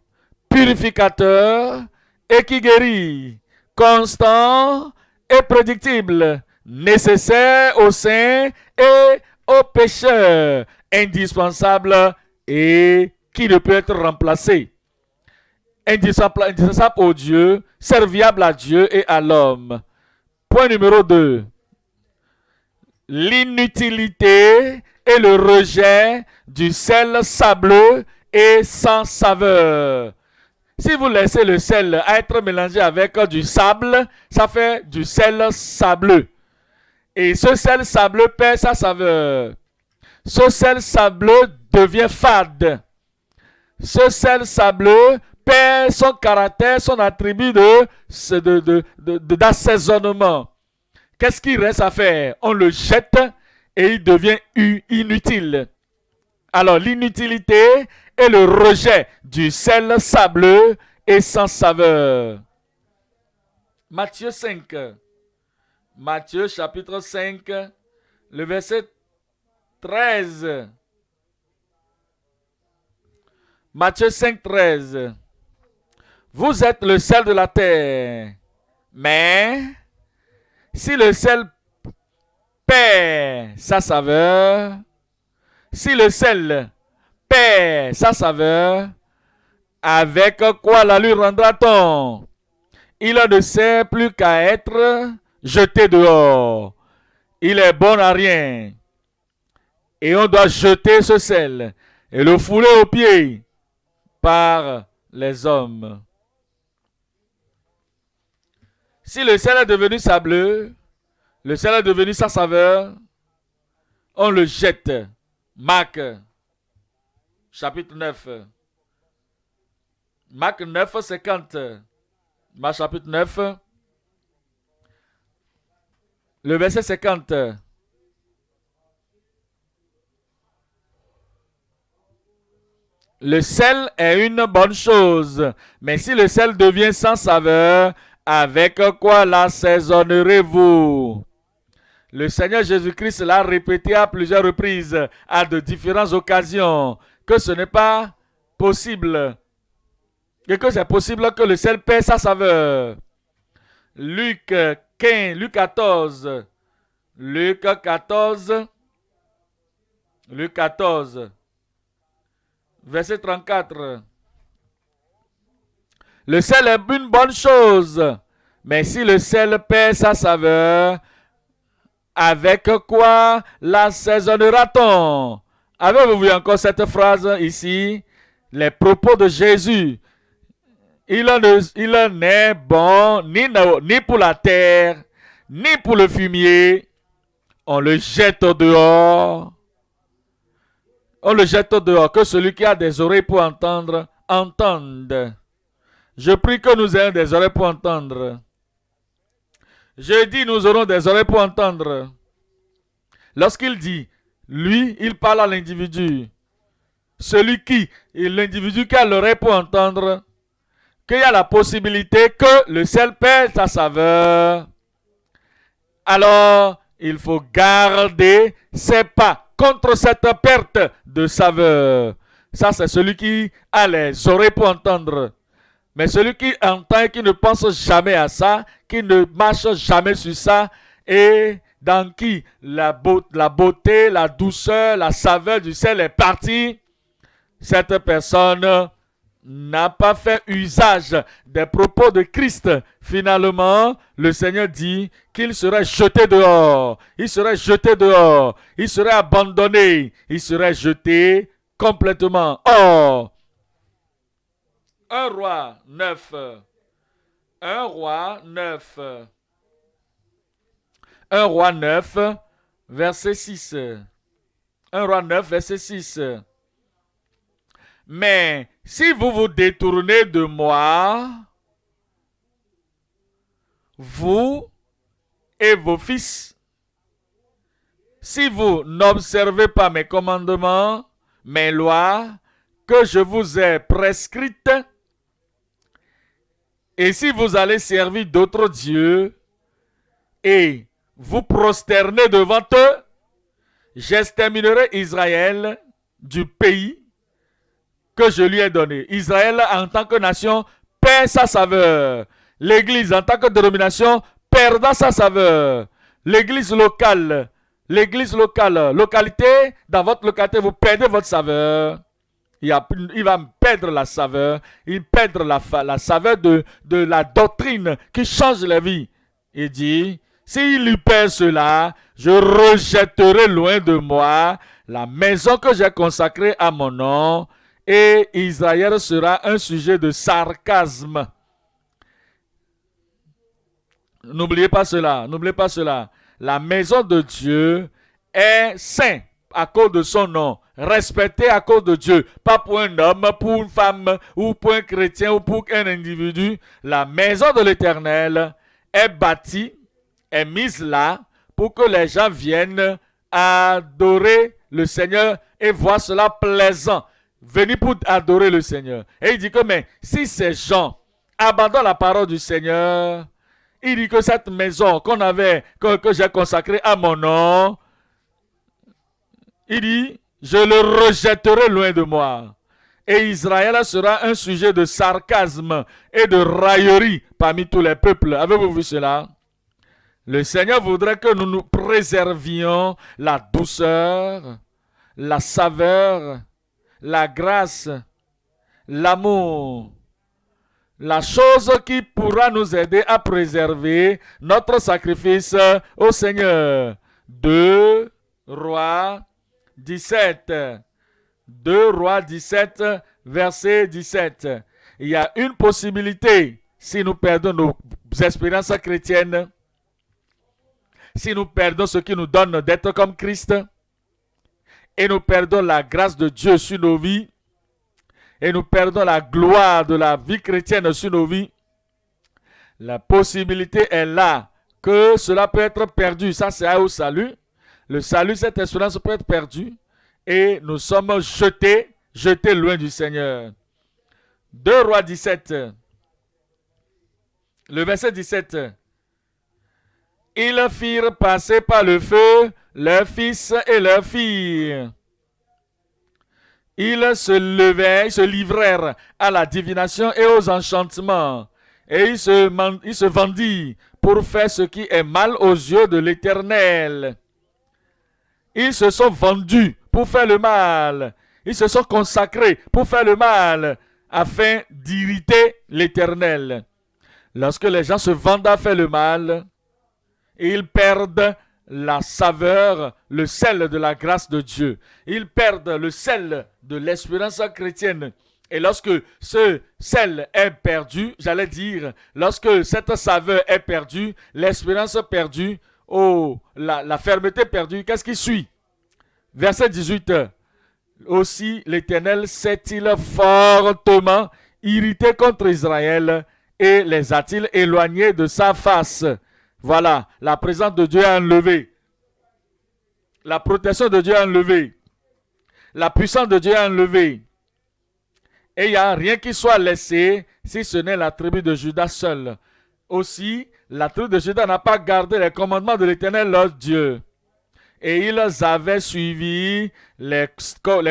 Purificateur et qui guérit. Constant et prédictible. Nécessaire aux saints et aux pécheurs. Indispensable et qui ne peut être remplacé. Indispensable au Dieu, serviable à Dieu et à l'homme. Point numéro 2. L'inutilité et le rejet du sel sableux et sans saveur. Si vous laissez le sel être mélangé avec du sable, ça fait du sel sableux. Et ce sel sableux perd sa saveur. Ce sel sableux devient fade. Ce sel sableux perd son caractère, son attribut d'assaisonnement. Qu'est-ce qu'il reste à faire? On le jette et il devient inutile. Alors l'inutilité est le rejet du sel sableux et sans saveur. Matthieu 5. Matthieu chapitre 5, le verset 13. Matthieu 5, 13. Vous êtes le sel de la terre. Mais si le sel perd sa saveur, si le sel perd sa saveur, avec quoi la lui rendra-t-on? Il ne sert plus qu'à être jeté dehors. Il est bon à rien. Et on doit jeter ce sel et le fouler aux pieds par les hommes. Si le sel est devenu sableux, le sel est devenu sans saveur, on le jette. Marc, chapitre 9. Marc 9, 50. Marc chapitre 9, le verset 50. Le sel est une bonne chose, mais si le sel devient sans saveur, avec quoi l'assaisonnerez-vous? Le Seigneur Jésus-Christ l'a répété à plusieurs reprises, à de différentes occasions, que ce n'est pas possible, et que c'est possible que le sel perde sa saveur. Luc 15, Luc 14, Luc 14, Luc 14, verset 34. Le sel est une bonne chose, mais si le sel perd sa saveur, avec quoi l'assaisonnera-t-on? Avez-vous vu encore cette phrase ici? Les propos de Jésus. Il n'est bon ni pour la terre, ni pour le fumier. On le jette au dehors. On le jette au dehors. Que celui qui a des oreilles pour entendre, entende. Je prie que nous ayons des oreilles pour entendre. Je dis, nous aurons des oreilles pour entendre. Lorsqu'il dit, lui, il parle à l'individu. L'individu qui a l'oreille pour entendre, qu'il y a la possibilité que le sel perde sa saveur. Alors, il faut garder ses pas contre cette perte de saveur. Ça, c'est celui qui a les oreilles pour entendre. Mais celui qui entend et qui ne pense jamais à ça, qui ne marche jamais sur ça, et dans qui la beauté, la douceur, la saveur du sel est partie, cette personne n'a pas fait usage des propos de Christ. Finalement, le Seigneur dit qu'il serait jeté dehors. Il serait jeté dehors. Il serait abandonné. Il serait jeté complètement. Or, 1 Roi 9. 1 Roi 9. 1 Roi 9, verset 6. 1 Roi 9, verset 6. Mais si vous vous détournez de moi, vous et vos fils, si vous n'observez pas mes commandements, mes lois que je vous ai prescrites, et si vous allez servir d'autres dieux et vous prosternez devant eux, j'exterminerai Israël du pays que je lui ai donné. Israël, en tant que nation, perd sa saveur. L'Église, en tant que dénomination, perdant sa saveur. L'Église locale, localité, dans votre localité, vous perdez votre saveur. Il va perdre la saveur. Il perd la saveur de la doctrine qui change la vie. Il dit, s'il lui perd cela, je rejetterai loin de moi la maison que j'ai consacrée à mon nom, et Israël sera un sujet de sarcasme. N'oubliez pas cela, n'oubliez pas cela. La maison de Dieu est sainte à cause de son nom, respectée à cause de Dieu, pas pour un homme, pour une femme, ou pour un chrétien, ou pour un individu. La maison de l'Éternel est bâtie, est mise là, pour que les gens viennent adorer le Seigneur et voir cela plaisant. Venir pour adorer le Seigneur. Et il dit que, mais si ces gens abandonnent la parole du Seigneur, il dit que cette maison que j'ai consacrée à mon nom, il dit, je le rejetterai loin de moi. Et Israël sera un sujet de sarcasme et de raillerie parmi tous les peuples. Avez-vous vu cela? Le Seigneur voudrait que nous nous préservions la douceur, la saveur, la grâce, l'amour, la chose qui pourra nous aider à préserver notre sacrifice au Seigneur. 2 Rois 17. 2 Rois 17, verset 17. Il y a une possibilité, si nous perdons nos expériences chrétiennes, si nous perdons ce qui nous donne d'être comme Christ, et nous perdons la grâce de Dieu sur nos vies, et nous perdons la gloire de la vie chrétienne sur nos vies, la possibilité est là que cela peut être perdu. Ça, c'est au salut. Le salut, cette espérance peut être perdue, et nous sommes jetés loin du Seigneur. 2 Rois 17, le verset 17. Ils firent passer par le feu leurs fils et leurs filles. Ils se livrèrent à la divination et aux enchantements, et ils se vendirent pour faire ce qui est mal aux yeux de l'Éternel. Ils se sont vendus pour faire le mal. Ils se sont consacrés pour faire le mal, afin d'irriter l'Éternel. Lorsque les gens se vendent à faire le mal, ils perdent la saveur, le sel de la grâce de Dieu. Ils perdent le sel de l'espérance chrétienne. Et lorsque ce sel est perdu, j'allais dire, lorsque cette saveur est perdue, l'espérance perdue, oh, la fermeté perdue, qu'est-ce qui suit? Verset 18. Aussi l'Éternel s'est-il fortement irrité contre Israël et les a-t-il éloignés de sa face. Voilà, la présence de Dieu est enlevée. La protection de Dieu est enlevée. La puissance de Dieu est enlevée. Et il n'y a rien qui soit laissé si ce n'est la tribu de Juda seule. Aussi, la tribu de Juda n'a pas gardé les commandements de l'Éternel leur Dieu. Et ils avaient suivi les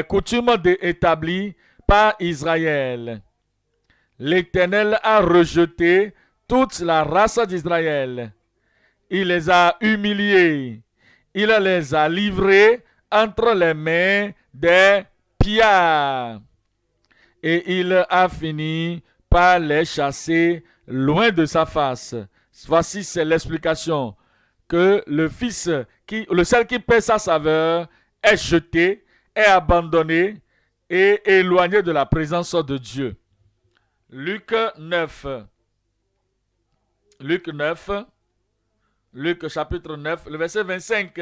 coutumes établies par Israël. L'Éternel a rejeté toute la race d'Israël. Il les a humiliés. Il les a livrés entre les mains des pillards. Et il a fini par les chasser loin de sa face. Voici, c'est l'explication. Que le fils, le seul qui paie sa saveur, est jeté, est abandonné et éloigné de la présence de Dieu. Luc 9. Luc 9. Luc chapitre 9, le verset 25.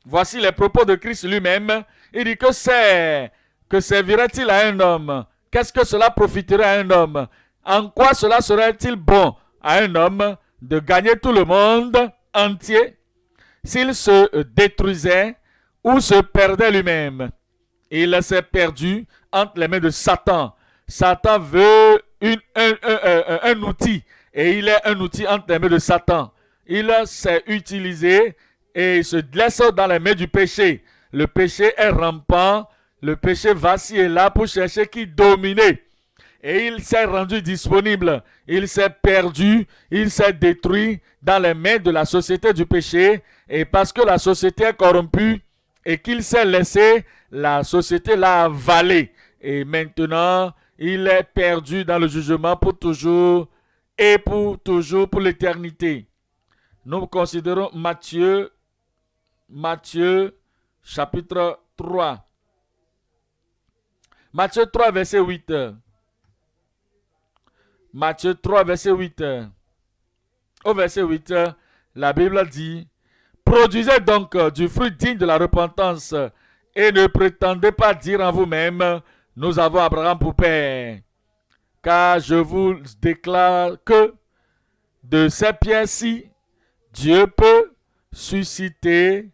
Voici les propos de Christ lui-même. Il dit que servirait-il à un homme? Qu'est-ce que cela profiterait à un homme? En quoi cela serait-il bon à un homme de gagner tout le monde entier s'il se détruisait ou se perdait lui-même? Il s'est perdu entre les mains de Satan. Satan veut un outil et il est un outil entre les mains de Satan. Il s'est utilisé et il se laisse dans les mains du péché. Le péché est rampant. Le péché vacille et là pour chercher qui dominer. Et il s'est rendu disponible. Il s'est perdu. Il s'est détruit dans les mains de la société du péché. Et parce que la société est corrompue et qu'il s'est laissé, la société l'a avalé. Et maintenant, il est perdu dans le jugement pour toujours et pour toujours, pour l'éternité. Nous considérons Matthieu chapitre 3. Matthieu 3, verset 8. Matthieu 3, verset 8. Au verset 8, la Bible dit: produisez donc du fruit digne de la repentance et ne prétendez pas dire en vous-même: nous avons Abraham pour père. Car je vous déclare que de ces pierres-ci, Dieu peut susciter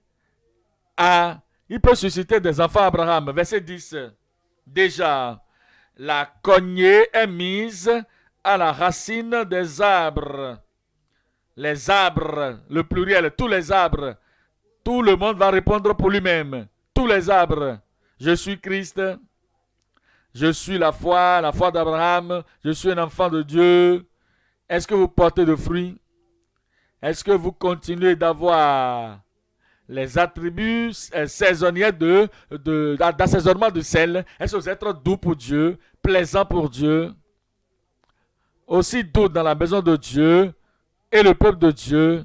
des enfants à Abraham. Verset 10. Déjà, la cognée est mise à la racine des arbres. Les arbres, le pluriel, tous les arbres. Tout le monde va répondre pour lui-même. Tous les arbres. Je suis Christ. Je suis la foi d'Abraham. Je suis un enfant de Dieu. Est-ce que vous portez de fruits? Est-ce que vous continuez d'avoir les attributs saisonniers d'assaisonnement de sel? Est-ce que vous êtes doux pour Dieu, plaisant pour Dieu? Aussi doux dans la maison de Dieu et le peuple de Dieu,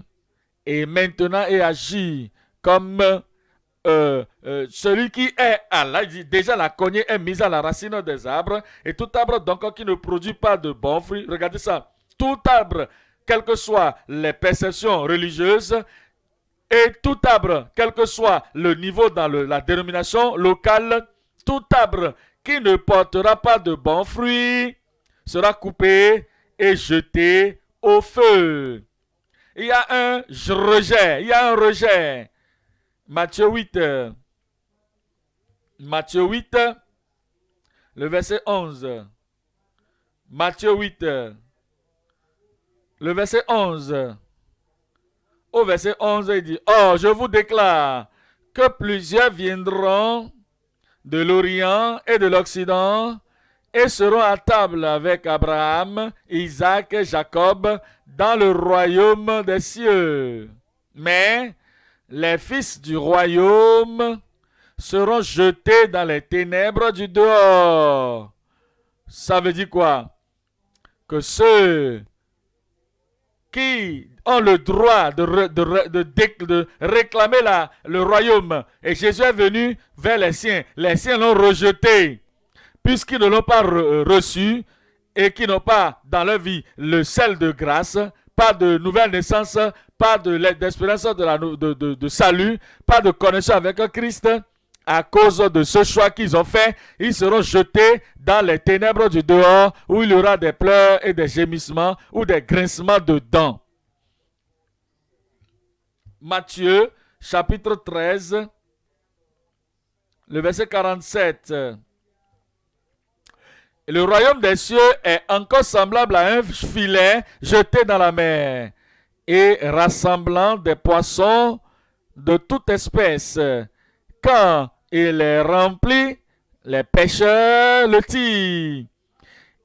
et maintenant et agir comme celui qui est à la, déjà la cognée est mise à la racine des arbres, et tout arbre donc qui ne produit pas de bons fruits, regardez ça, tout arbre, quelles que soient les perceptions religieuses, et tout arbre, quel que soit le niveau dans la dénomination locale, tout arbre qui ne portera pas de bons fruits sera coupé et jeté au feu. Il y a un rejet. Matthieu 8. Matthieu 8, le verset 11. Matthieu 8, le verset 11. Au verset 11, il dit: oh, je vous déclare que plusieurs viendront de l'Orient et de l'Occident et seront à table avec Abraham, Isaac et Jacob dans le royaume des cieux. Mais les fils du royaume seront jetés dans les ténèbres du dehors. Ça veut dire quoi? que ceux qui ont le droit de réclamer le royaume, et Jésus est venu vers les siens l'ont rejeté, puisqu'ils ne l'ont pas reçu, et qui n'ont pas dans leur vie le sel de grâce, pas de nouvelle naissance, pas d'espérance de salut, pas de connexion avec Christ. À cause de ce choix qu'ils ont fait, ils seront jetés dans les ténèbres du dehors, où il y aura des pleurs et des gémissements ou des grincements de dents. Matthieu, chapitre 13, le verset 47. Le royaume des cieux est encore semblable à un filet jeté dans la mer et rassemblant des poissons de toute espèce. Quand il est rempli, les pêcheurs le tirent.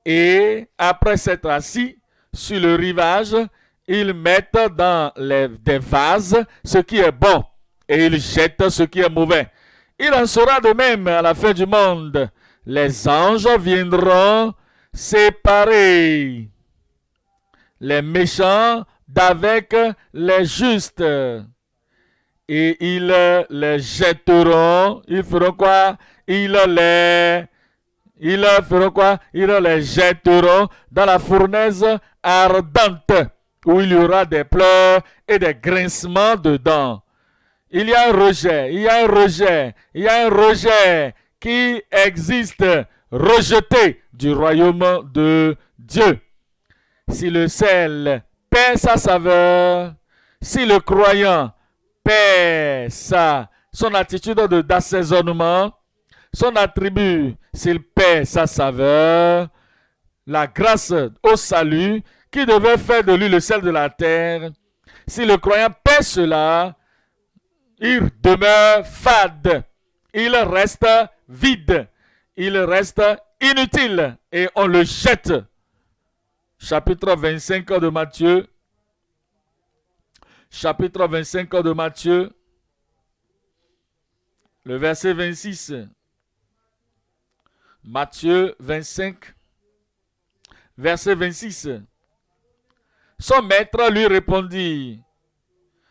Et après s'être assis sur le rivage, ils mettent dans des vases ce qui est bon et ils jettent ce qui est mauvais. Il en sera de même à la fin du monde. Les anges viendront séparer les méchants d'avec les justes. Et ils les jetteront. Ils feront quoi? Ils feront quoi? Ils les jetteront dans la fournaise ardente, où il y aura des pleurs et des grincements de dents. Il y a un rejet qui existe, rejeté du royaume de Dieu. Si le sel perd sa saveur, si le croyant perd son attitude d'assaisonnement, son attribut, s'il perd sa saveur, la grâce au salut qui devait faire de lui le sel de la terre, si le croyant perd cela, il demeure fade, il reste vide, il reste inutile et on le jette. Chapitre 25 de Matthieu. Chapitre 25 de Matthieu. Le verset 26. Matthieu 25. Verset 26. Son maître lui répondit: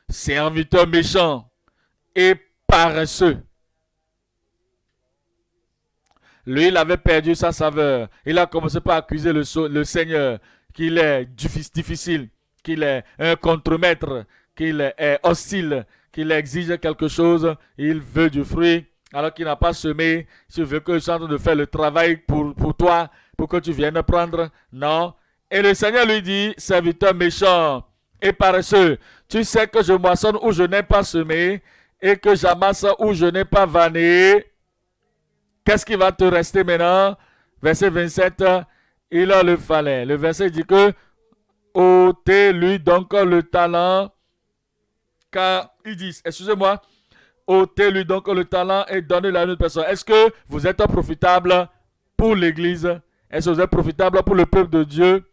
serviteur méchant et paresseux. Lui, il avait perdu sa saveur. Il a commencé par accuser le Seigneur qu'il est difficile, qu'il est un contremaître, qu'il est hostile, qu'il exige quelque chose, il veut du fruit, alors qu'il n'a pas semé. Tu veux que je sois en train de faire le travail pour toi, pour que tu viennes prendre? Non. Et le Seigneur lui dit: serviteur méchant et paresseux, tu sais que je moissonne où je n'ai pas semé et que j'amasse où je n'ai pas vanné. Qu'est-ce qui va te rester maintenant? Verset 27, il a le fallait. Le verset dit que ôtez-lui donc le talent, car ils disent, excusez-moi, ôtez-lui donc le talent et donnez-le à une autre personne. Est-ce que vous êtes profitable pour l'Église? Est-ce que vous êtes profitable pour le peuple de Dieu?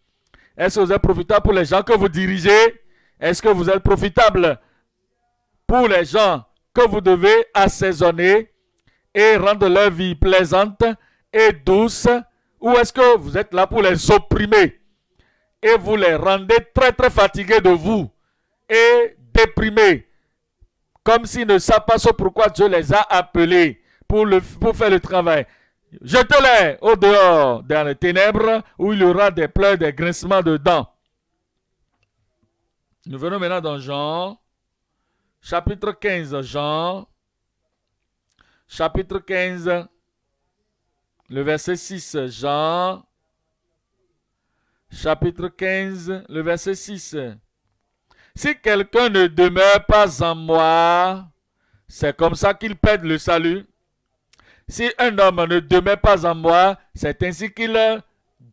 Est-ce que vous êtes profitable pour les gens que vous dirigez? Est-ce que vous êtes profitable pour les gens que vous devez assaisonner et rendre leur vie plaisante et douce? Ou est-ce que vous êtes là pour les opprimer et vous les rendez très très fatigués de vous et déprimés, comme s'ils ne savent pas ce pourquoi Dieu les a appelés pour faire le travail? Jetez-les au dehors dans les ténèbres où il y aura des pleurs, des grincements de dents. Nous venons maintenant dans Jean, chapitre 15. Jean, chapitre 15, le verset 6. Jean, chapitre 15, le verset 6. Si quelqu'un ne demeure pas en moi, c'est comme ça qu'il perd le salut. Si un homme ne demeure pas en moi, c'est ainsi qu'il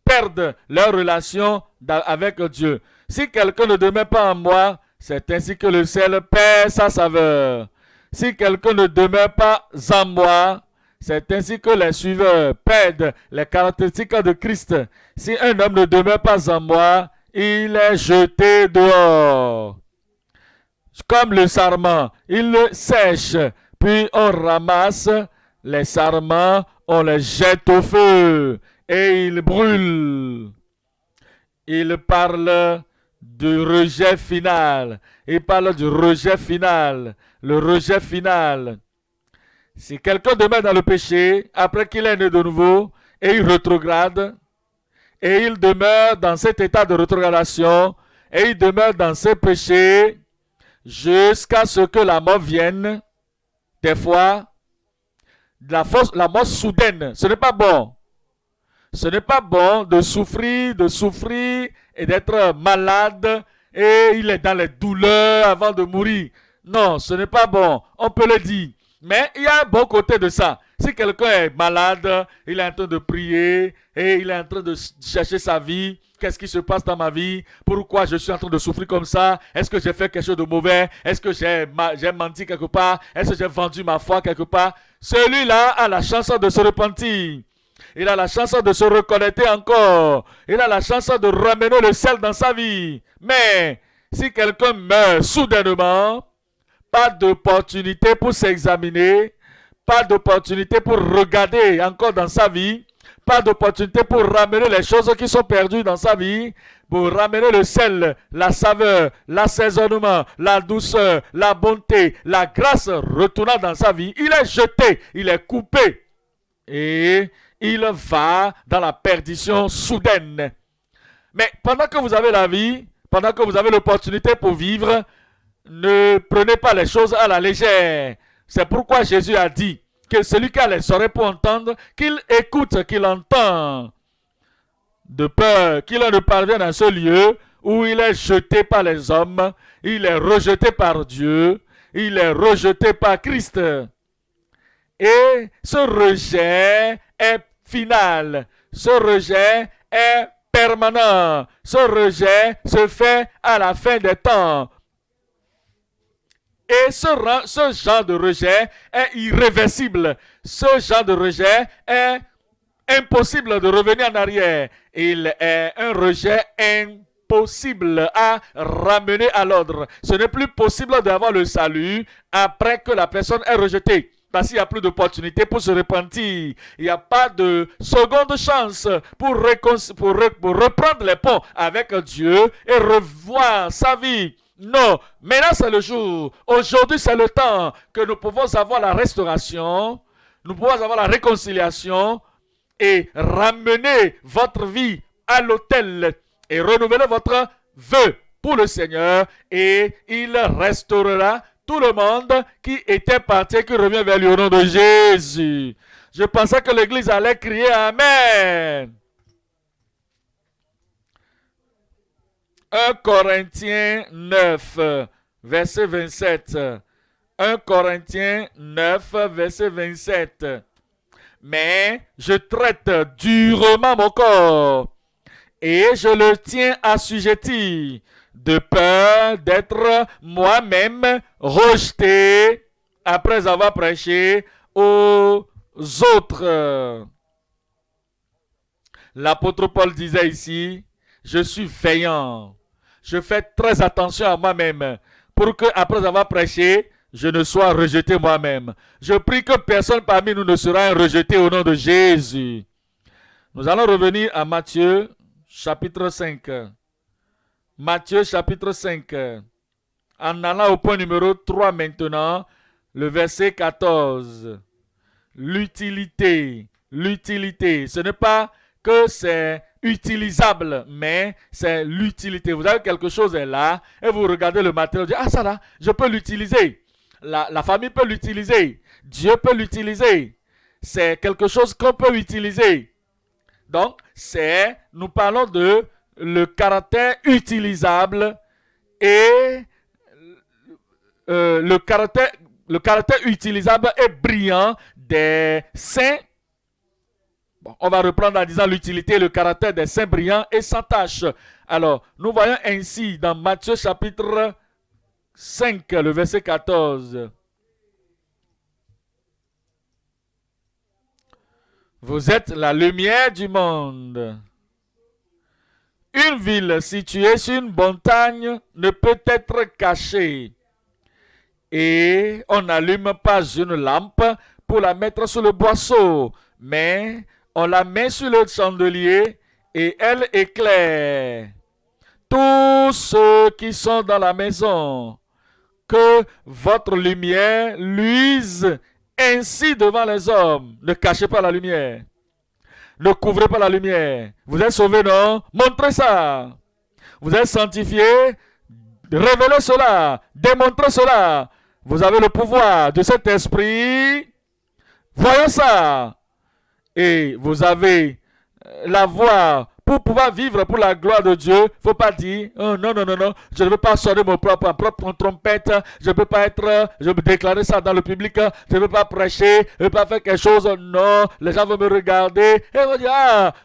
perd leur relation avec Dieu. Si quelqu'un ne demeure pas en moi, c'est ainsi que le sel perd sa saveur. Si quelqu'un ne demeure pas en moi, c'est ainsi que les suiveurs perdent les caractéristiques de Christ. Si un homme ne demeure pas en moi, il est jeté dehors. Comme le sarment, il sèche, puis on ramasse les sarments, on les jette au feu et ils brûlent. il parle du rejet final. Il parle du rejet final. Le rejet final. Si quelqu'un demeure dans le péché, après qu'il est né de nouveau, et il rétrograde, et il demeure dans cet état de rétrogradation, et il demeure dans ses péchés, jusqu'à ce que la mort vienne, des fois, la mort soudaine, ce n'est pas bon. Ce n'est pas bon de souffrir et d'être malade et il est dans les douleurs avant de mourir. Non, ce n'est pas bon. On peut le dire. Mais il y a un bon côté de ça. Si quelqu'un est malade, il est en train de prier et il est en train de chercher sa vie. Qu'est-ce qui se passe dans ma vie? Pourquoi je suis en train de souffrir comme ça? Est-ce que j'ai fait quelque chose de mauvais? Est-ce que j'ai menti quelque part? Est-ce que j'ai vendu ma foi quelque part? Celui-là a la chance de se repentir. Il a la chance de se reconnecter encore. Il a la chance de ramener le sel dans sa vie. Mais si quelqu'un meurt soudainement, pas d'opportunité pour s'examiner, pas d'opportunité pour regarder encore dans sa vie, pas d'opportunité pour ramener les choses qui sont perdues dans sa vie, pour ramener le sel, la saveur, l'assaisonnement, la douceur, la bonté, la grâce retournant dans sa vie. Il est jeté, il est coupé et il va dans la perdition soudaine. Mais pendant que vous avez la vie, pendant que vous avez l'opportunité pour vivre, ne prenez pas les choses à la légère. C'est pourquoi Jésus a dit que celui qui a les oreilles pour entendre, qu'il écoute, qu'il entend, de peur qu'il ne parvienne à ce lieu où il est jeté par les hommes, il est rejeté par Dieu, il est rejeté par Christ. Et ce rejet est final, ce rejet est permanent, ce rejet se fait à la fin des temps. Et ce genre de rejet est irréversible. Ce genre de rejet est impossible de revenir en arrière. Il est un rejet impossible à ramener à l'ordre. Ce n'est plus possible d'avoir le salut après que la personne est rejetée. Parce qu'il n'y a plus d'opportunité pour se repentir. Il n'y a pas de seconde chance pour reprendre les ponts avec Dieu et revoir sa vie. Non, maintenant c'est le jour. Aujourd'hui c'est le temps que nous pouvons avoir la restauration, nous pouvons avoir la réconciliation et ramener votre vie à l'autel et renouveler votre vœu pour le Seigneur et il restaurera tout le monde qui était parti et qui revient vers lui au nom de Jésus. Je pensais que l'église allait crier Amen. 1 Corinthiens 9, verset 27. 1 Corinthiens 9, verset 27. Mais je traite durement mon corps et je le tiens assujetti de peur d'être moi-même rejeté après avoir prêché aux autres. L'apôtre Paul disait ici, je suis veillant. Je fais très attention à moi-même pour que, après avoir prêché, je ne sois rejeté moi-même. Je prie que personne parmi nous ne sera rejeté au nom de Jésus. Nous allons revenir à Matthieu chapitre 5. Matthieu chapitre 5. En allant au point numéro 3 maintenant, le verset 14. L'utilité. L'utilité. Ce n'est pas que c'est utilisable, mais c'est l'utilité. Vous avez quelque chose est là, et vous regardez le matériel, vous dites, ah ça là, je peux l'utiliser. La famille peut l'utiliser. Dieu peut l'utiliser. C'est quelque chose qu'on peut utiliser. Donc, nous parlons de le caractère utilisable et le caractère utilisable et brillant des saints. Bon, on va reprendre en disant l'utilité et le caractère des saints brillants et sans tache. Alors, nous voyons ainsi dans Matthieu chapitre 5, le verset 14. Vous êtes la lumière du monde. Une ville située sur une montagne ne peut être cachée. Et on n'allume pas une lampe pour la mettre sous le boisseau, mais on la met sur le chandelier et elle éclaire tous ceux qui sont dans la maison. Que votre lumière luise ainsi devant les hommes. Ne cachez pas la lumière. Ne couvrez pas la lumière. Vous êtes sauvés, non? Montrez ça. Vous êtes sanctifiés. Révélez cela. Démontrez cela. Vous avez le pouvoir de cet esprit. Voyons ça. Et vous avez la voix pour pouvoir vivre pour la gloire de Dieu. Il ne faut pas dire oh, non, non, non, non, je ne veux pas sonner mon propre trompette. Je ne peux pas je veux déclarer ça dans le public. Je ne veux pas prêcher. Je ne veux pas faire quelque chose. Non, les gens vont me regarder et vont dire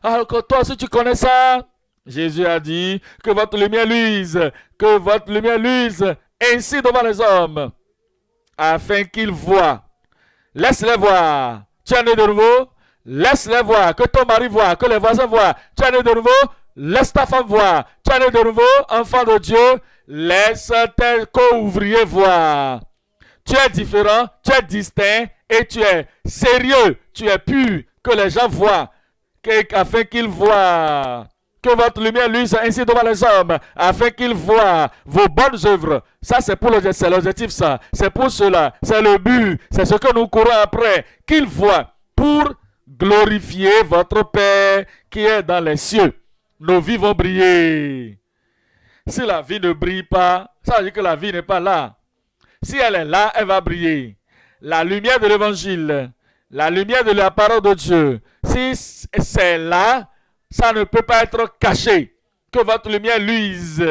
alors que toi aussi tu connais ça. Jésus a dit que votre lumière luise, que votre lumière luise ainsi devant les hommes, afin qu'ils voient. Laisse-les voir. Tu es né de nouveau? Laisse-les voir. Que ton mari voit, que les voisins voient. Tu es né de nouveau? Laisse ta femme voir. Tu es né de nouveau? Enfant de Dieu? Laisse tes co-ouvriers voir. Tu es différent, tu es distinct et tu es sérieux. Tu es pur. Que les gens voient. Afin qu'ils voient. Que votre lumière luise ainsi devant les hommes, afin qu'ils voient vos bonnes œuvres. Ça, c'est l'objectif, ça. C'est pour cela. C'est le but. C'est ce que nous courons après. Qu'ils voient pour glorifier votre Père qui est dans les cieux. Nos vies vont briller. Si la vie ne brille pas, ça veut dire que la vie n'est pas là. Si elle est là, elle va briller. La lumière de l'évangile, la lumière de la parole de Dieu, si c'est là, ça ne peut pas être caché. Que votre lumière luise,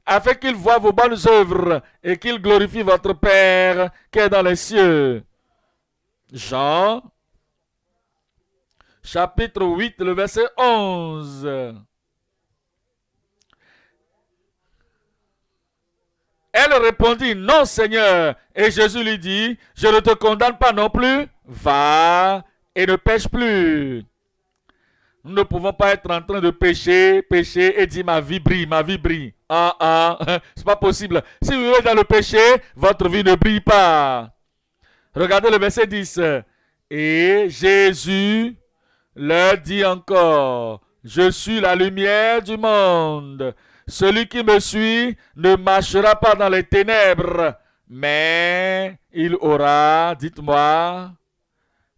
afin qu'il voie vos bonnes œuvres et qu'il glorifie votre Père qui est dans les cieux. Jean, chapitre 8, le verset 11. Elle répondit, non Seigneur. Et Jésus lui dit, je ne te condamne pas non plus. Va et ne pêche plus. Nous ne pouvons pas être en train de pécher et dire ma vie brille, ma vie brille. C'est pas possible. Si vous êtes dans le péché, votre vie ne brille pas. Regardez le verset 10. Et Jésus leur dit encore, je suis la lumière du monde. Celui qui me suit ne marchera pas dans les ténèbres, mais il aura, dites-moi,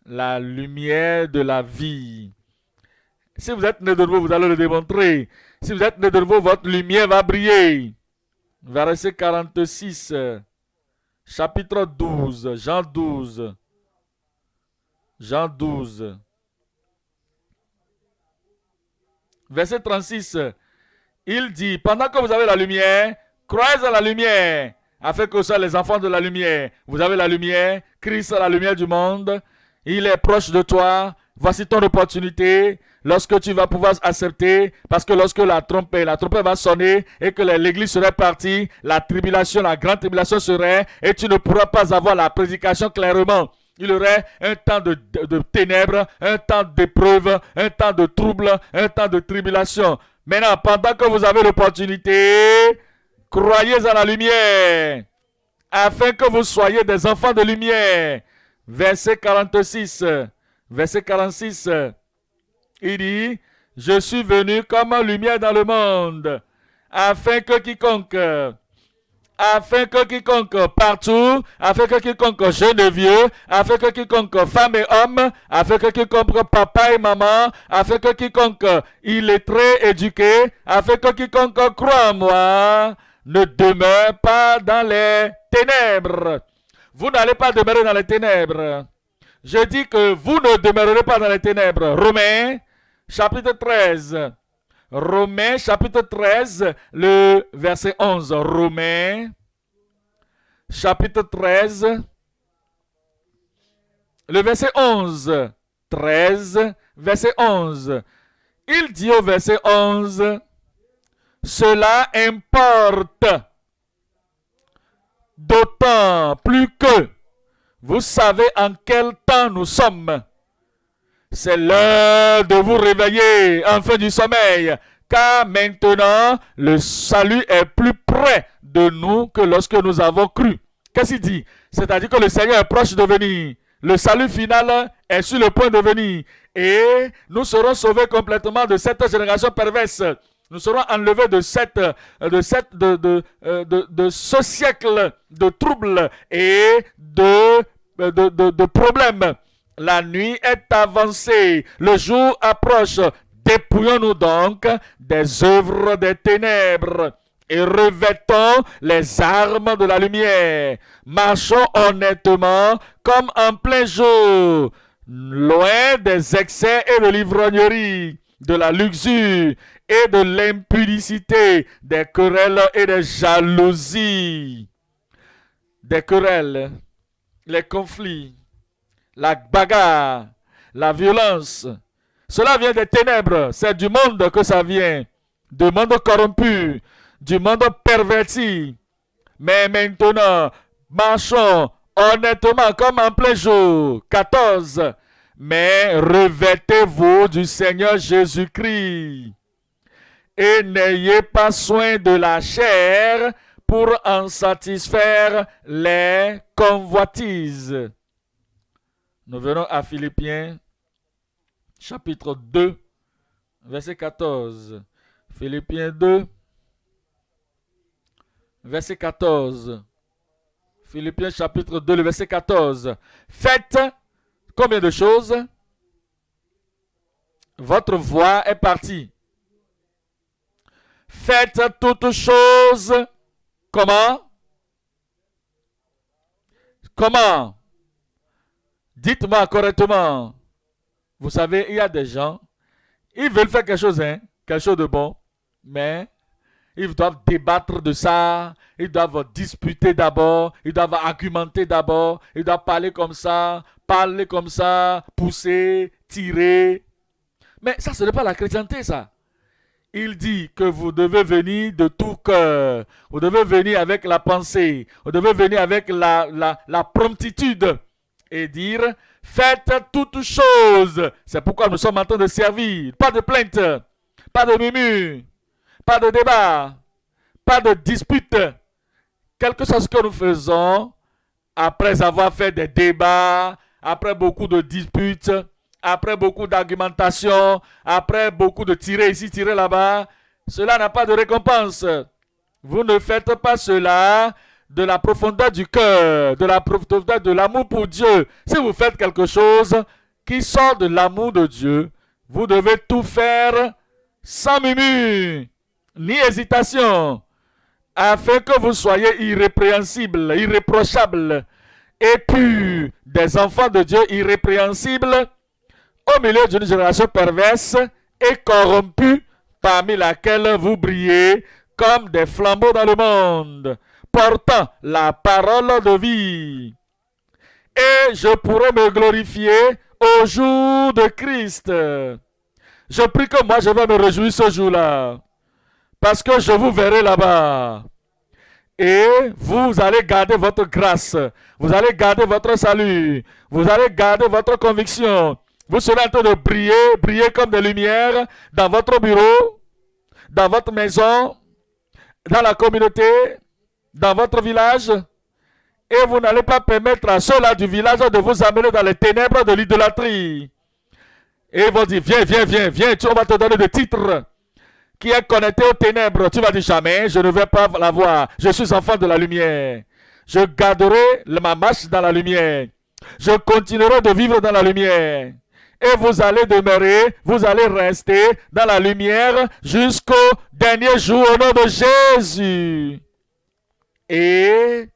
la lumière de la vie. Si vous êtes né de nouveau, vous allez le démontrer. Si vous êtes né de nouveau, votre lumière va briller. Verset 46, chapitre 12, Jean 12. Jean 12. Verset 36. Il dit, pendant que vous avez la lumière, croyez à la lumière, afin que vous soyez les enfants de la lumière. Vous avez la lumière, Christ est la lumière du monde. Il est proche de toi. Voici ton opportunité. Lorsque tu vas pouvoir accepter, parce que lorsque la trompette va sonner et que l'église serait partie, la tribulation, la grande tribulation serait, et tu ne pourras pas avoir la prédication clairement. Il y aurait un temps de ténèbres, un temps d'épreuve, un temps de trouble, un temps de tribulation. Maintenant, pendant que vous avez l'opportunité, croyez à la lumière, afin que vous soyez des enfants de lumière. Verset 46, verset 46. Il dit, je suis venu comme lumière dans le monde, afin que quiconque partout, afin que quiconque jeune et vieux, afin que quiconque femme et homme, afin que quiconque papa et maman, afin que quiconque illettré, éduqué, afin que quiconque croit en moi, ne demeure pas dans les ténèbres. Vous n'allez pas demeurer dans les ténèbres. Je dis que vous ne demeurerez pas dans les ténèbres. Romains, chapitre 13. Romains, chapitre 13, le verset 11. Romains, chapitre 13, le verset 11. 13, verset 11. Il dit au verset 11, cela importe d'autant plus que vous savez en quel temps nous sommes. C'est l'heure de vous réveiller, enfin du sommeil, car maintenant le salut est plus près de nous que lorsque nous avons cru. Qu'est-ce qu'il dit? C'est-à-dire que le Seigneur est proche de venir. Le salut final est sur le point de venir. Et nous serons sauvés complètement de cette génération perverse. Nous serons enlevés de ce siècle de troubles et de problèmes. La nuit est avancée, le jour approche. Dépouillons-nous donc des œuvres des ténèbres et revêtons les armes de la lumière. Marchons honnêtement comme en plein jour, loin des excès et de l'ivrognerie, de la luxure et de l'impudicité, des querelles et des jalousies. Des querelles, les conflits, la bagarre, la violence. Cela vient des ténèbres, c'est du monde que ça vient, du monde corrompu, du monde perverti. Mais maintenant, marchons honnêtement comme en plein jour. 14. Mais revêtez-vous du Seigneur Jésus-Christ et n'ayez pas soin de la chair pour en satisfaire les convoitises. Nous venons à Philippiens chapitre 2, verset 14. Philippiens 2, verset 14. Philippiens chapitre 2, le verset 14. Faites combien de choses? Votre voix est partie. Faites toutes choses. Comment? Comment? Dites-moi correctement. Vous savez, il y a des gens, ils veulent faire quelque chose de bon, mais ils doivent débattre de ça, ils doivent disputer d'abord, ils doivent argumenter d'abord, ils doivent parler comme ça, pousser, tirer. Mais ça, ce n'est pas la chrétienté, ça. Il dit que vous devez venir de tout cœur, vous devez venir avec la pensée, vous devez venir avec la promptitude et dire, faites toutes choses. C'est pourquoi nous sommes en train de servir. Pas de plainte, pas de murmure, pas de débat, pas de dispute. Quel que soit ce que nous faisons, après avoir fait des débats, après beaucoup de disputes, après beaucoup d'argumentation, après beaucoup de tirer ici, tirer là-bas, cela n'a pas de récompense. Vous ne faites pas cela de la profondeur du cœur, de la profondeur de l'amour pour Dieu. Si vous faites quelque chose qui sort de l'amour de Dieu, vous devez tout faire sans murmure, ni hésitation, afin que vous soyez irrépréhensibles, irréprochables, et purs, des enfants de Dieu irrépréhensibles, au milieu d'une génération perverse et corrompue, parmi laquelle vous brillez comme des flambeaux dans le monde, portant la parole de vie. Et je pourrai me glorifier au jour de Christ. Je prie que moi je vais me réjouir ce jour-là, parce que je vous verrai là-bas. Et vous allez garder votre grâce, vous allez garder votre salut, vous allez garder votre conviction. Vous serez en train de briller comme des lumières dans votre bureau, dans votre maison, dans la communauté, dans votre village. Et vous n'allez pas permettre à ceux-là du village de vous amener dans les ténèbres de l'idolâtrie. Et ils vont dire, viens, on va te donner des titres qui est connecté aux ténèbres. Tu vas dire, jamais, je ne vais pas l'avoir. Je suis enfant de la lumière. Je garderai ma marche dans la lumière. Je continuerai de vivre dans la lumière. Et vous allez demeurer, vous allez rester dans la lumière jusqu'au dernier jour au nom de Jésus. Et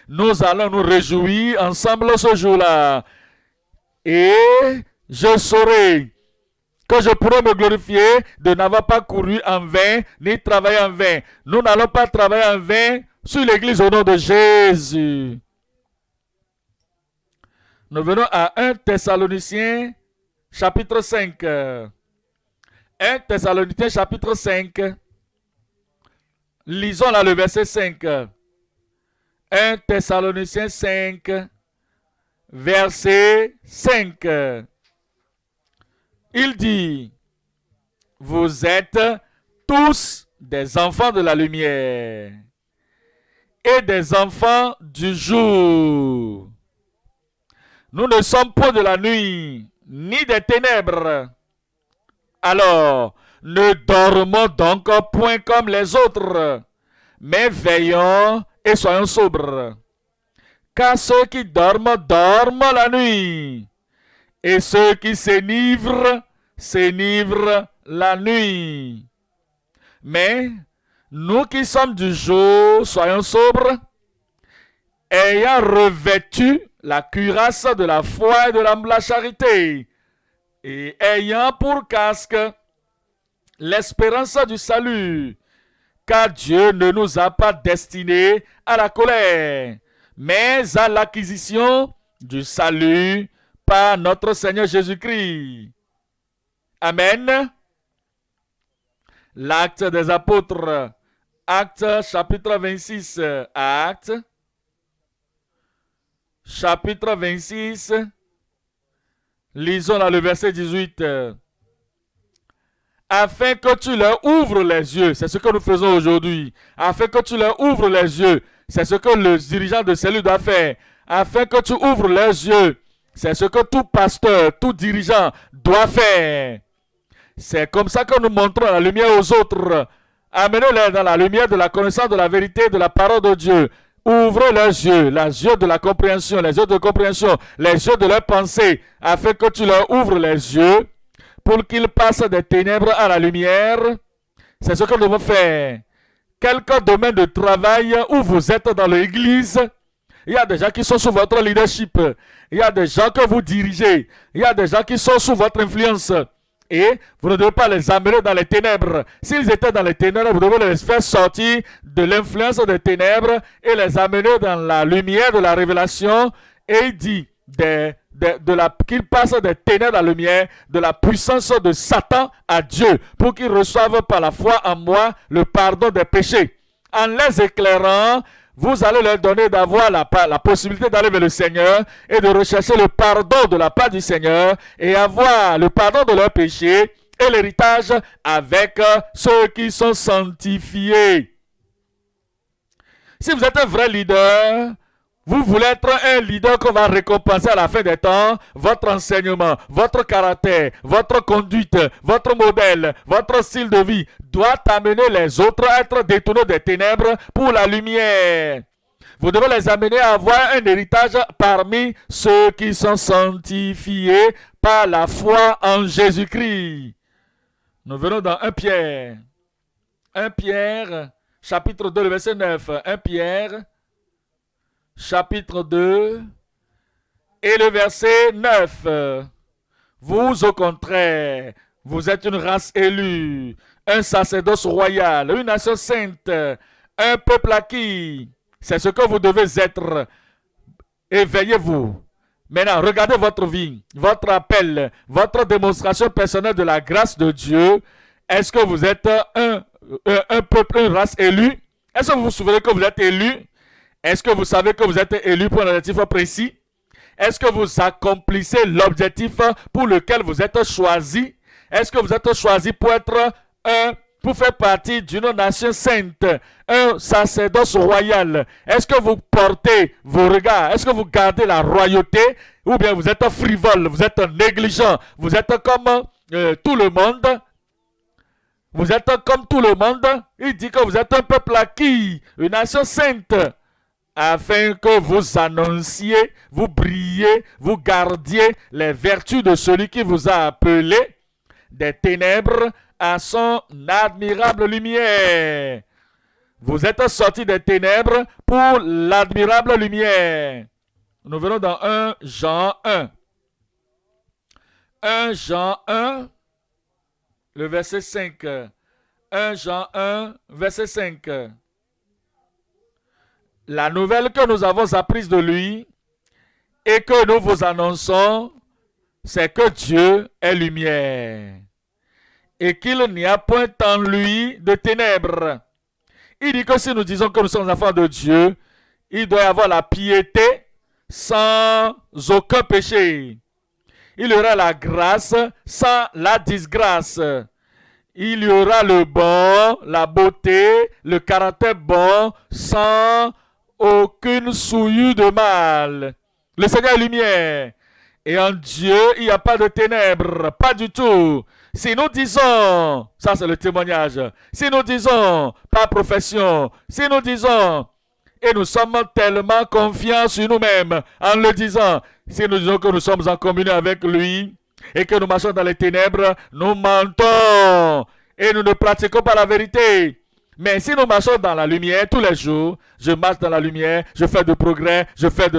nous allons nous réjouir ensemble ce jour-là. Et je saurai que je pourrai me glorifier de n'avoir pas couru en vain, ni travaillé en vain. Nous n'allons pas travailler en vain sur l'église au nom de Jésus. Nous venons à 1 Thessaloniciens chapitre 5. 1 Thessaloniciens chapitre 5. Lisons là le verset 5. 1 Thessaloniciens 5, verset 5. Il dit, vous êtes tous des enfants de la lumière et des enfants du jour. Nous ne sommes point de la nuit, ni des ténèbres. Alors, ne dormons donc point comme les autres, mais veillons et soyons sobres. Car ceux qui dorment, dorment la nuit, et ceux qui s'enivrent, s'enivrent la nuit. Mais nous qui sommes du jour, soyons sobres, ayant revêtu la cuirasse de la foi et de la charité, et ayant pour casque l'espérance du salut, car Dieu ne nous a pas destinés à la colère, mais à l'acquisition du salut par notre Seigneur Jésus-Christ. Amen. L'acte des apôtres, Actes chapitre 26, Actes chapitre 26, lisons là le verset 18. Afin que tu leur ouvres les yeux, c'est ce que nous faisons aujourd'hui. Afin que tu leur ouvres les yeux, c'est ce que le dirigeant de cellule doit faire. Afin que tu ouvres leurs yeux, c'est ce que tout pasteur, tout dirigeant doit faire. C'est comme ça que nous montrons la lumière aux autres. Amenez-les dans la lumière de la connaissance de la vérité de la parole de Dieu. Ouvrez leurs yeux, les yeux de la compréhension, les yeux de compréhension, les yeux de leur pensée, afin que tu leur ouvres les yeux pour qu'ils passent des ténèbres à la lumière. C'est ce que nous devons faire. Quelque domaine de travail où vous êtes dans l'église, il y a des gens qui sont sous votre leadership, il y a des gens que vous dirigez, il y a des gens qui sont sous votre influence. Et vous ne devez pas les amener dans les ténèbres. S'ils étaient dans les ténèbres, vous devez les faire sortir de l'influence des ténèbres et les amener dans la lumière de la révélation. Et il dit qu'ils passent des ténèbres à la lumière, de la puissance de Satan à Dieu, pour qu'ils reçoivent par la foi en moi le pardon des péchés. En les éclairant, vous allez leur donner d'avoir la possibilité d'aller vers le Seigneur et de rechercher le pardon de la part du Seigneur et avoir le pardon de leurs péchés et l'héritage avec ceux qui sont sanctifiés. Si vous êtes un vrai leader, vous voulez être un leader qu'on va récompenser à la fin des temps. Votre enseignement, votre caractère, votre conduite, votre modèle, votre style de vie doit amener les autres à être détournés des ténèbres pour la lumière. Vous devez les amener à avoir un héritage parmi ceux qui sont sanctifiés par la foi en Jésus-Christ. Nous venons dans 1 Pierre. 1 Pierre, chapitre 2, verset 9. 1 Pierre, chapitre 2 et le verset 9. Vous, au contraire, vous êtes une race élue, un sacerdoce royal, une nation sainte, un peuple acquis. C'est ce que vous devez être. Éveillez-vous. Maintenant, regardez votre vie, votre appel, votre démonstration personnelle de la grâce de Dieu. Est-ce que vous êtes un peuple, une race élue? Est-ce que vous vous souvenez que vous êtes élu? Est-ce que vous savez que vous êtes élu pour un objectif précis? Est-ce que vous accomplissez l'objectif pour lequel vous êtes choisi? Est-ce que vous êtes choisi pour faire partie d'une nation sainte, un sacerdoce royal? Est-ce que vous portez vos regards? Est-ce que vous gardez la royauté? Ou bien vous êtes frivole, vous êtes négligent, vous êtes comme tout le monde? Vous êtes comme tout le monde? Il dit que vous êtes un peuple acquis, une nation sainte, afin que vous annonciez, vous brillez, vous gardiez les vertus de celui qui vous a appelé des ténèbres à son admirable lumière. Vous êtes sortis des ténèbres pour l'admirable lumière. Nous venons dans 1 Jean 1. 1 Jean 1, le verset 5. 1 Jean 1, verset 5. La nouvelle que nous avons apprise de lui et que nous vous annonçons, c'est que Dieu est lumière et qu'il n'y a point en lui de ténèbres. Il dit que si nous disons que nous sommes enfants de Dieu, il doit y avoir la piété sans aucun péché. Il y aura la grâce sans la disgrâce. Il y aura le bon, la beauté, le caractère bon sans aucune souillure de mal. Le Seigneur est lumière. Et en Dieu, il n'y a pas de ténèbres, pas du tout. Si nous disons, ça c'est le témoignage, si nous disons, par profession, si nous disons, et nous sommes tellement confiants sur nous-mêmes en le disant, si nous disons que nous sommes en communion avec lui et que nous marchons dans les ténèbres, nous mentons et nous ne pratiquons pas la vérité. Mais si nous marchons dans la lumière tous les jours, je marche dans la lumière, je fais de progrès, je vais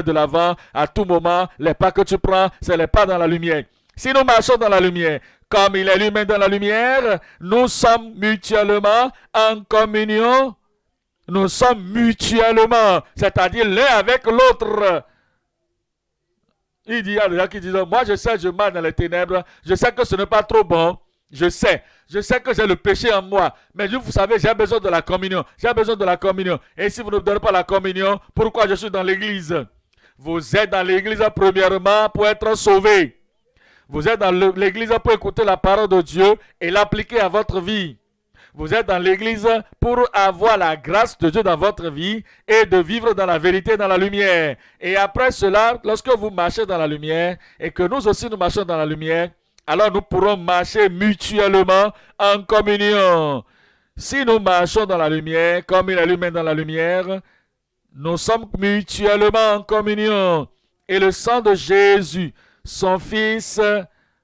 de l'avant, à tout moment, les pas que tu prends, c'est les pas dans la lumière. Si nous marchons dans la lumière, comme il est lui-même dans la lumière, nous sommes mutuellement en communion. Nous sommes mutuellement, c'est-à-dire l'un avec l'autre. Il y a des gens qui disent, moi je sais, je marche dans les ténèbres, je sais que ce n'est pas trop bon, je sais que j'ai le péché en moi, mais vous savez, j'ai besoin de la communion, et si vous ne me donnez pas la communion, pourquoi je suis dans l'église? Vous êtes dans l'église premièrement pour être sauvé. Vous êtes dans l'église pour écouter la parole de Dieu et l'appliquer à votre vie. Vous êtes dans l'église pour avoir la grâce de Dieu dans votre vie et de vivre dans la vérité, dans la lumière. Et après cela, lorsque vous marchez dans la lumière et que nous aussi nous marchons dans la lumière, alors nous pourrons marcher mutuellement en communion. Si nous marchons dans la lumière, comme il est lui-même dans la lumière, nous sommes mutuellement en communion. Et le sang de Jésus, son Fils,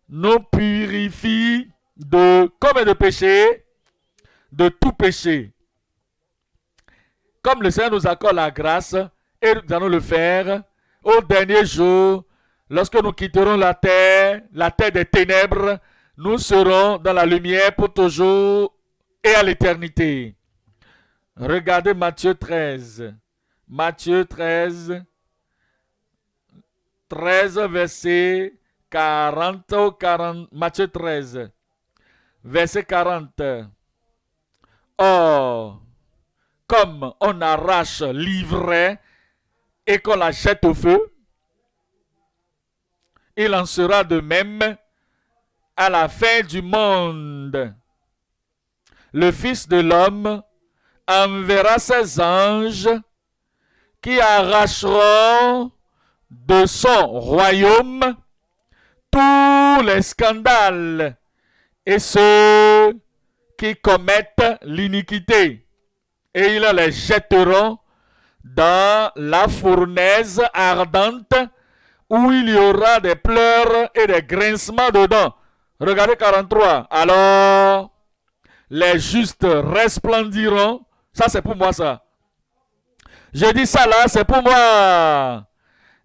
nous purifie de combien de péchés? De tout péché. Comme le Seigneur nous accorde la grâce, et nous allons le faire au dernier jour, lorsque nous quitterons la terre des ténèbres, nous serons dans la lumière pour toujours et à l'éternité. Regardez Matthieu 13. Matthieu 13, verset 40 au 40. Matthieu 13, verset 40. Or, comme on arrache l'ivraie et qu'on la jette au feu, il en sera de même à la fin du monde. Le Fils de l'homme enverra ses anges qui arracheront de son royaume tous les scandales et ceux qui commettent l'iniquité, et ils les jetteront dans la fournaise ardente où il y aura des pleurs et des grincements dedans. Regardez 43. Alors, les justes resplendiront. Ça, c'est pour moi, ça. Je dis ça là, c'est pour moi.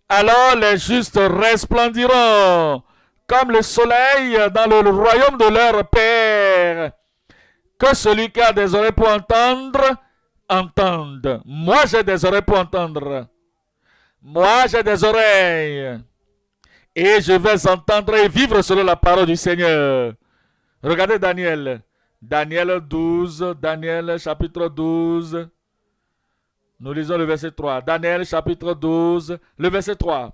Alors, les justes resplendiront comme le soleil dans le royaume de leur Père. Que celui qui a des oreilles pour entendre, entende. Moi, j'ai des oreilles pour entendre. Moi, j'ai des oreilles. Et je vais entendre et vivre selon la parole du Seigneur. Regardez Daniel. Daniel 12. Daniel chapitre 12. Nous lisons le verset 3. Daniel chapitre 12, le verset 3.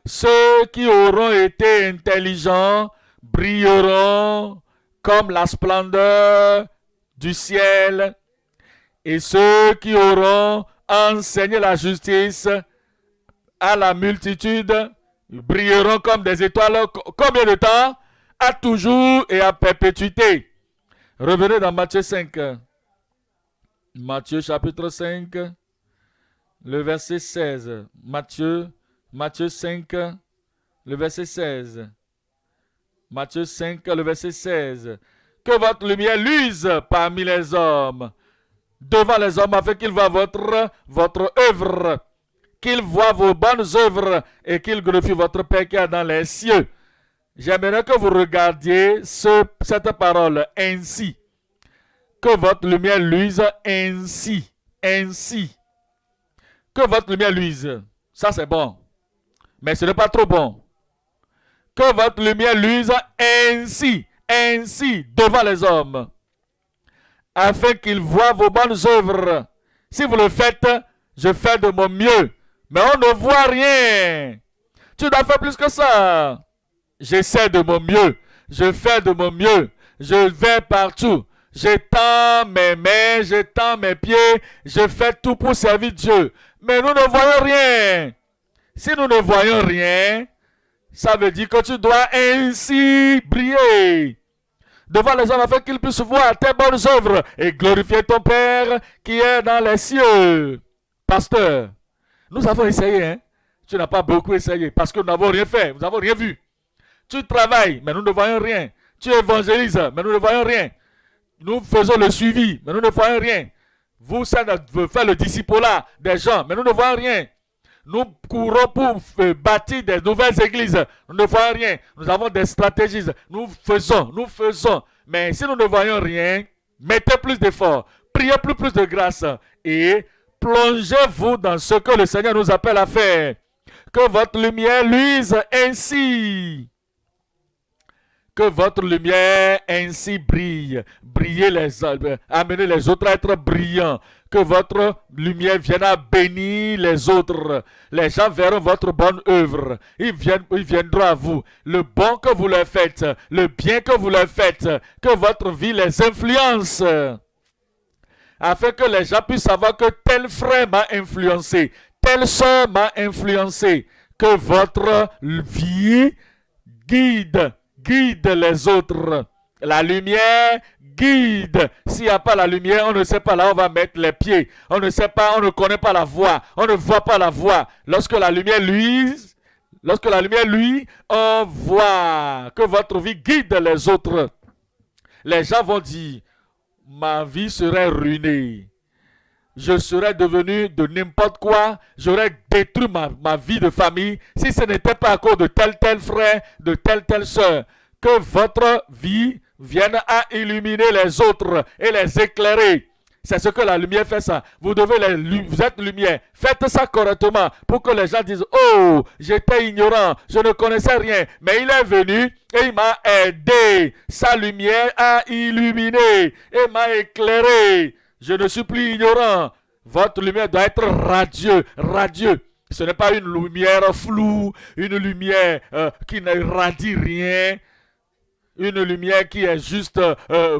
Ceux qui auront été intelligents brilleront comme la splendeur du ciel, et ceux qui auront enseigné la justice à la multitude brilleront comme des étoiles. Combien de temps? À toujours et à perpétuité. Revenez dans Matthieu 5. Matthieu chapitre 5, le verset 16. Matthieu 5, le verset 16. Matthieu 5, le verset 16. Que votre lumière luise parmi les hommes, devant les hommes, afin qu'ils voient votre œuvre, qu'ils voient vos bonnes œuvres et qu'ils glorifient votre Père qui est dans les cieux. J'aimerais que vous regardiez cette parole ainsi. Que votre lumière luise ainsi. Ainsi. Que votre lumière luise. Ça, c'est bon. Mais ce n'est pas trop bon. Que votre lumière luise ainsi. Ainsi, devant les hommes. Afin qu'ils voient vos bonnes œuvres. Si vous le faites, je fais de mon mieux. Mais on ne voit rien. Tu dois faire plus que ça. J'essaie de mon mieux. Je fais de mon mieux. Je vais partout. J'étends mes mains, j'étends mes pieds, je fais tout pour servir Dieu. Mais nous ne voyons rien. Si nous ne voyons rien, Ça veut dire que tu dois ainsi briller devant les hommes afin qu'ils puissent voir tes bonnes œuvres et glorifier ton Père qui est dans les cieux. Pasteur, nous avons essayé, hein? Tu n'as pas beaucoup essayé parce que nous n'avons rien fait, nous n'avons rien vu. Tu travailles, mais nous ne voyons rien. Tu évangélises, mais nous ne voyons rien. Nous faisons le suivi, mais nous ne voyons rien. Vous faites le discipulat des gens, mais nous ne voyons rien. Nous courons pour bâtir des nouvelles églises. Nous ne voyons rien. Nous avons des stratégies. Nous faisons. Mais si nous ne voyons rien, mettez plus d'efforts. Priez plus de grâce. Et plongez-vous dans ce que le Seigneur nous appelle à faire. Que votre lumière luise ainsi. Que votre lumière ainsi brille. Amenez les autres à être brillants. Que votre lumière vienne à bénir les autres. Les gens verront votre bonne œuvre. Ils viendront à vous. Le bon que vous leur faites, le bien que vous leur faites, que votre vie les influence. Afin que les gens puissent savoir que tel frère m'a influencé, telle soeur m'a influencé. Que votre vie guide les autres. La lumière guide. S'il n'y a pas la lumière, on ne sait pas là où on va mettre les pieds. On ne sait pas, on ne connaît pas la voie. On ne voit pas la voie. Lorsque la lumière luise, on voit que votre vie guide les autres. Les gens vont dire, ma vie serait ruinée. Je serais devenu de n'importe quoi. J'aurais détruit ma vie de famille si ce n'était pas à cause de tel frère, de telle soeur. Que votre vie vienne à illuminer les autres et les éclairer. C'est ce que la lumière fait ça. Vous êtes lumière. Faites ça correctement pour que les gens disent, oh, j'étais ignorant, je ne connaissais rien. Mais il est venu et il m'a aidé. Sa lumière a illuminé et m'a éclairé. Je ne suis plus ignorant. Votre lumière doit être radieux. Ce n'est pas une lumière floue, une lumière qui ne radie rien, une lumière qui est juste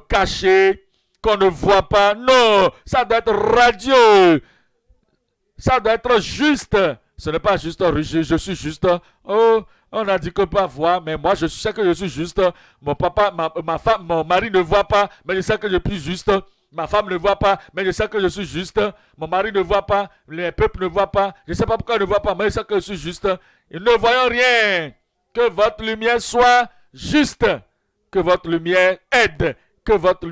cachée, qu'on ne voit pas. Non, ça doit être radieux. Ça doit être juste. Ce n'est pas juste, je suis juste. Oh, on a dit qu'on peut voir, mais moi je sais que je suis juste. Mon papa, ma femme, mon mari ne voit pas, mais je sais que je suis juste. Ma femme ne voit pas, mais je sais que je suis juste. Mon mari ne voit pas, les peuples ne voient pas. Je ne sais pas pourquoi ils ne voient pas, mais je sais que je suis juste. Ils ne voient rien. Que votre lumière soit juste. Que votre lumière aide. Que votre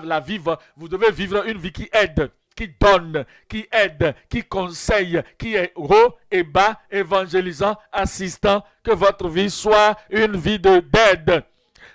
la vivre. Vous devez vivre une vie qui aide, qui donne, qui aide, qui conseille, qui est haut et bas, évangélisant, assistant. Que votre vie soit une vie d'aide.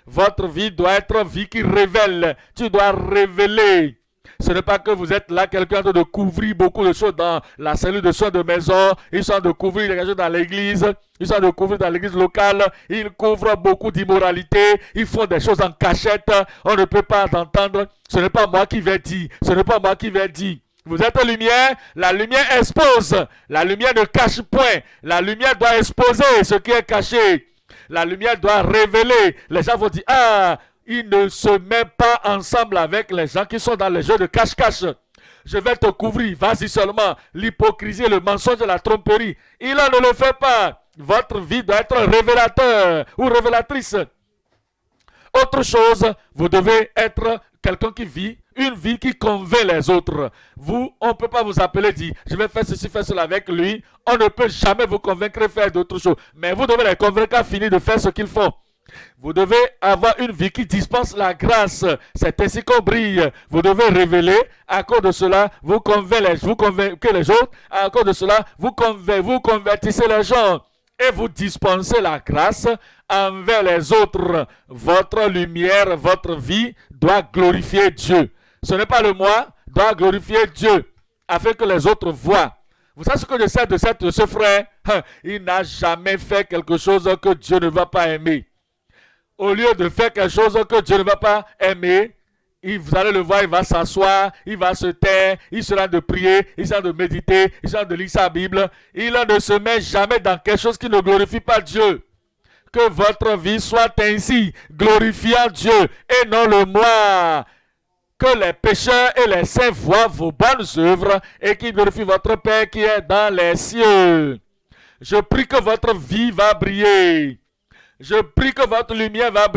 Votre vie doit être une vie qui révèle. Tu dois révéler. Ce n'est pas que vous êtes là, quelqu'un de couvrir beaucoup de choses dans la cellule de soins de maison. Ils sont de couvrir des choses dans l'église. Ils sont de couvrir dans l'église locale. Ils couvrent beaucoup d'immoralité. Ils font des choses en cachette. On ne peut pas entendre. Ce n'est pas moi qui vais dire. Ce n'est pas moi qui vais dire. Vous êtes lumière, la lumière expose. La lumière ne cache point. La lumière doit exposer ce qui est caché. La lumière doit révéler. Les gens vont dire, ah, il ne se met pas ensemble avec les gens qui sont dans les jeux de cache-cache. Je vais te couvrir, vas-y seulement. L'hypocrisie, le mensonge, la tromperie. Il ne le fait pas. Votre vie doit être révélateur ou révélatrice. Autre chose, vous devez être quelqu'un qui vit une vie qui convainc les autres. Vous, on ne peut pas vous appeler, dire, je vais faire ceci, faire cela avec lui. On ne peut jamais vous convaincre de faire d'autres choses. Mais vous devez les convaincre à finir de faire ce qu'ils font. Vous devez avoir une vie qui dispense la grâce. C'est ainsi qu'on brille. Vous devez révéler. À cause de cela, vous convainquez les autres. À cause de cela, vous convertissez les gens. Et vous dispensez la grâce envers les autres. Votre lumière, votre vie doit glorifier Dieu. Ce n'est pas le moi, doit glorifier Dieu, afin que les autres voient. Vous savez ce que je sais de ce frère? Il n'a jamais fait quelque chose que Dieu ne va pas aimer. Au lieu de faire quelque chose que Dieu ne va pas aimer, vous allez le voir, il va s'asseoir, il va se taire, il sera de prier, il sera de méditer, il sera de lire sa Bible. Il ne se met jamais dans quelque chose qui ne glorifie pas Dieu. Que votre vie soit ainsi, glorifiant Dieu et non le moi. Que les pécheurs et les saints voient vos bonnes œuvres et qu'ils glorifient votre Père qui est dans les cieux. Je prie que votre vie va briller. Je prie que votre lumière va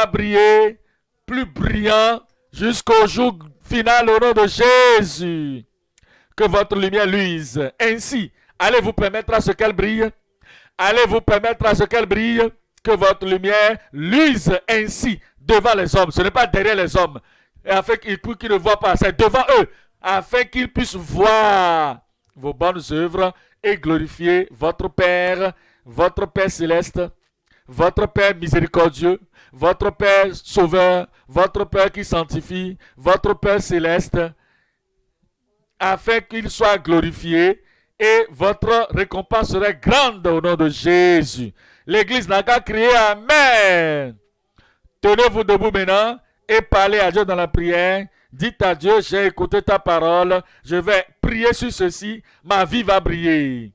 briller plus brillant jusqu'au jour final au nom de Jésus. Que votre lumière luise. Ainsi, allez vous permettre à ce qu'elle brille. Allez vous permettre à ce qu'elle brille. Que votre lumière luise ainsi devant les hommes. Ce n'est pas derrière les hommes. Afin qu'ils ne voient pas. C'est devant eux. Afin qu'ils puissent voir vos bonnes œuvres et glorifier votre Père céleste, votre Père miséricordieux, votre Père sauveur, votre Père qui sanctifie, votre Père céleste, afin qu'il soit glorifié et votre récompense serait grande au nom de Jésus. L'Église n'a qu'à crier Amen. Tenez-vous debout maintenant et parlez à Dieu dans la prière. Dites à Dieu, j'ai écouté ta parole, je vais prier sur ceci, ma vie va briller.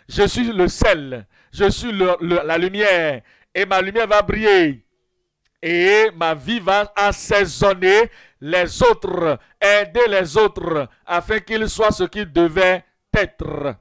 Je suis le sel, je suis la lumière, et ma lumière va briller. Et ma vie va assaisonner les autres, aider les autres, afin qu'ils soient ce qu'ils devaient être.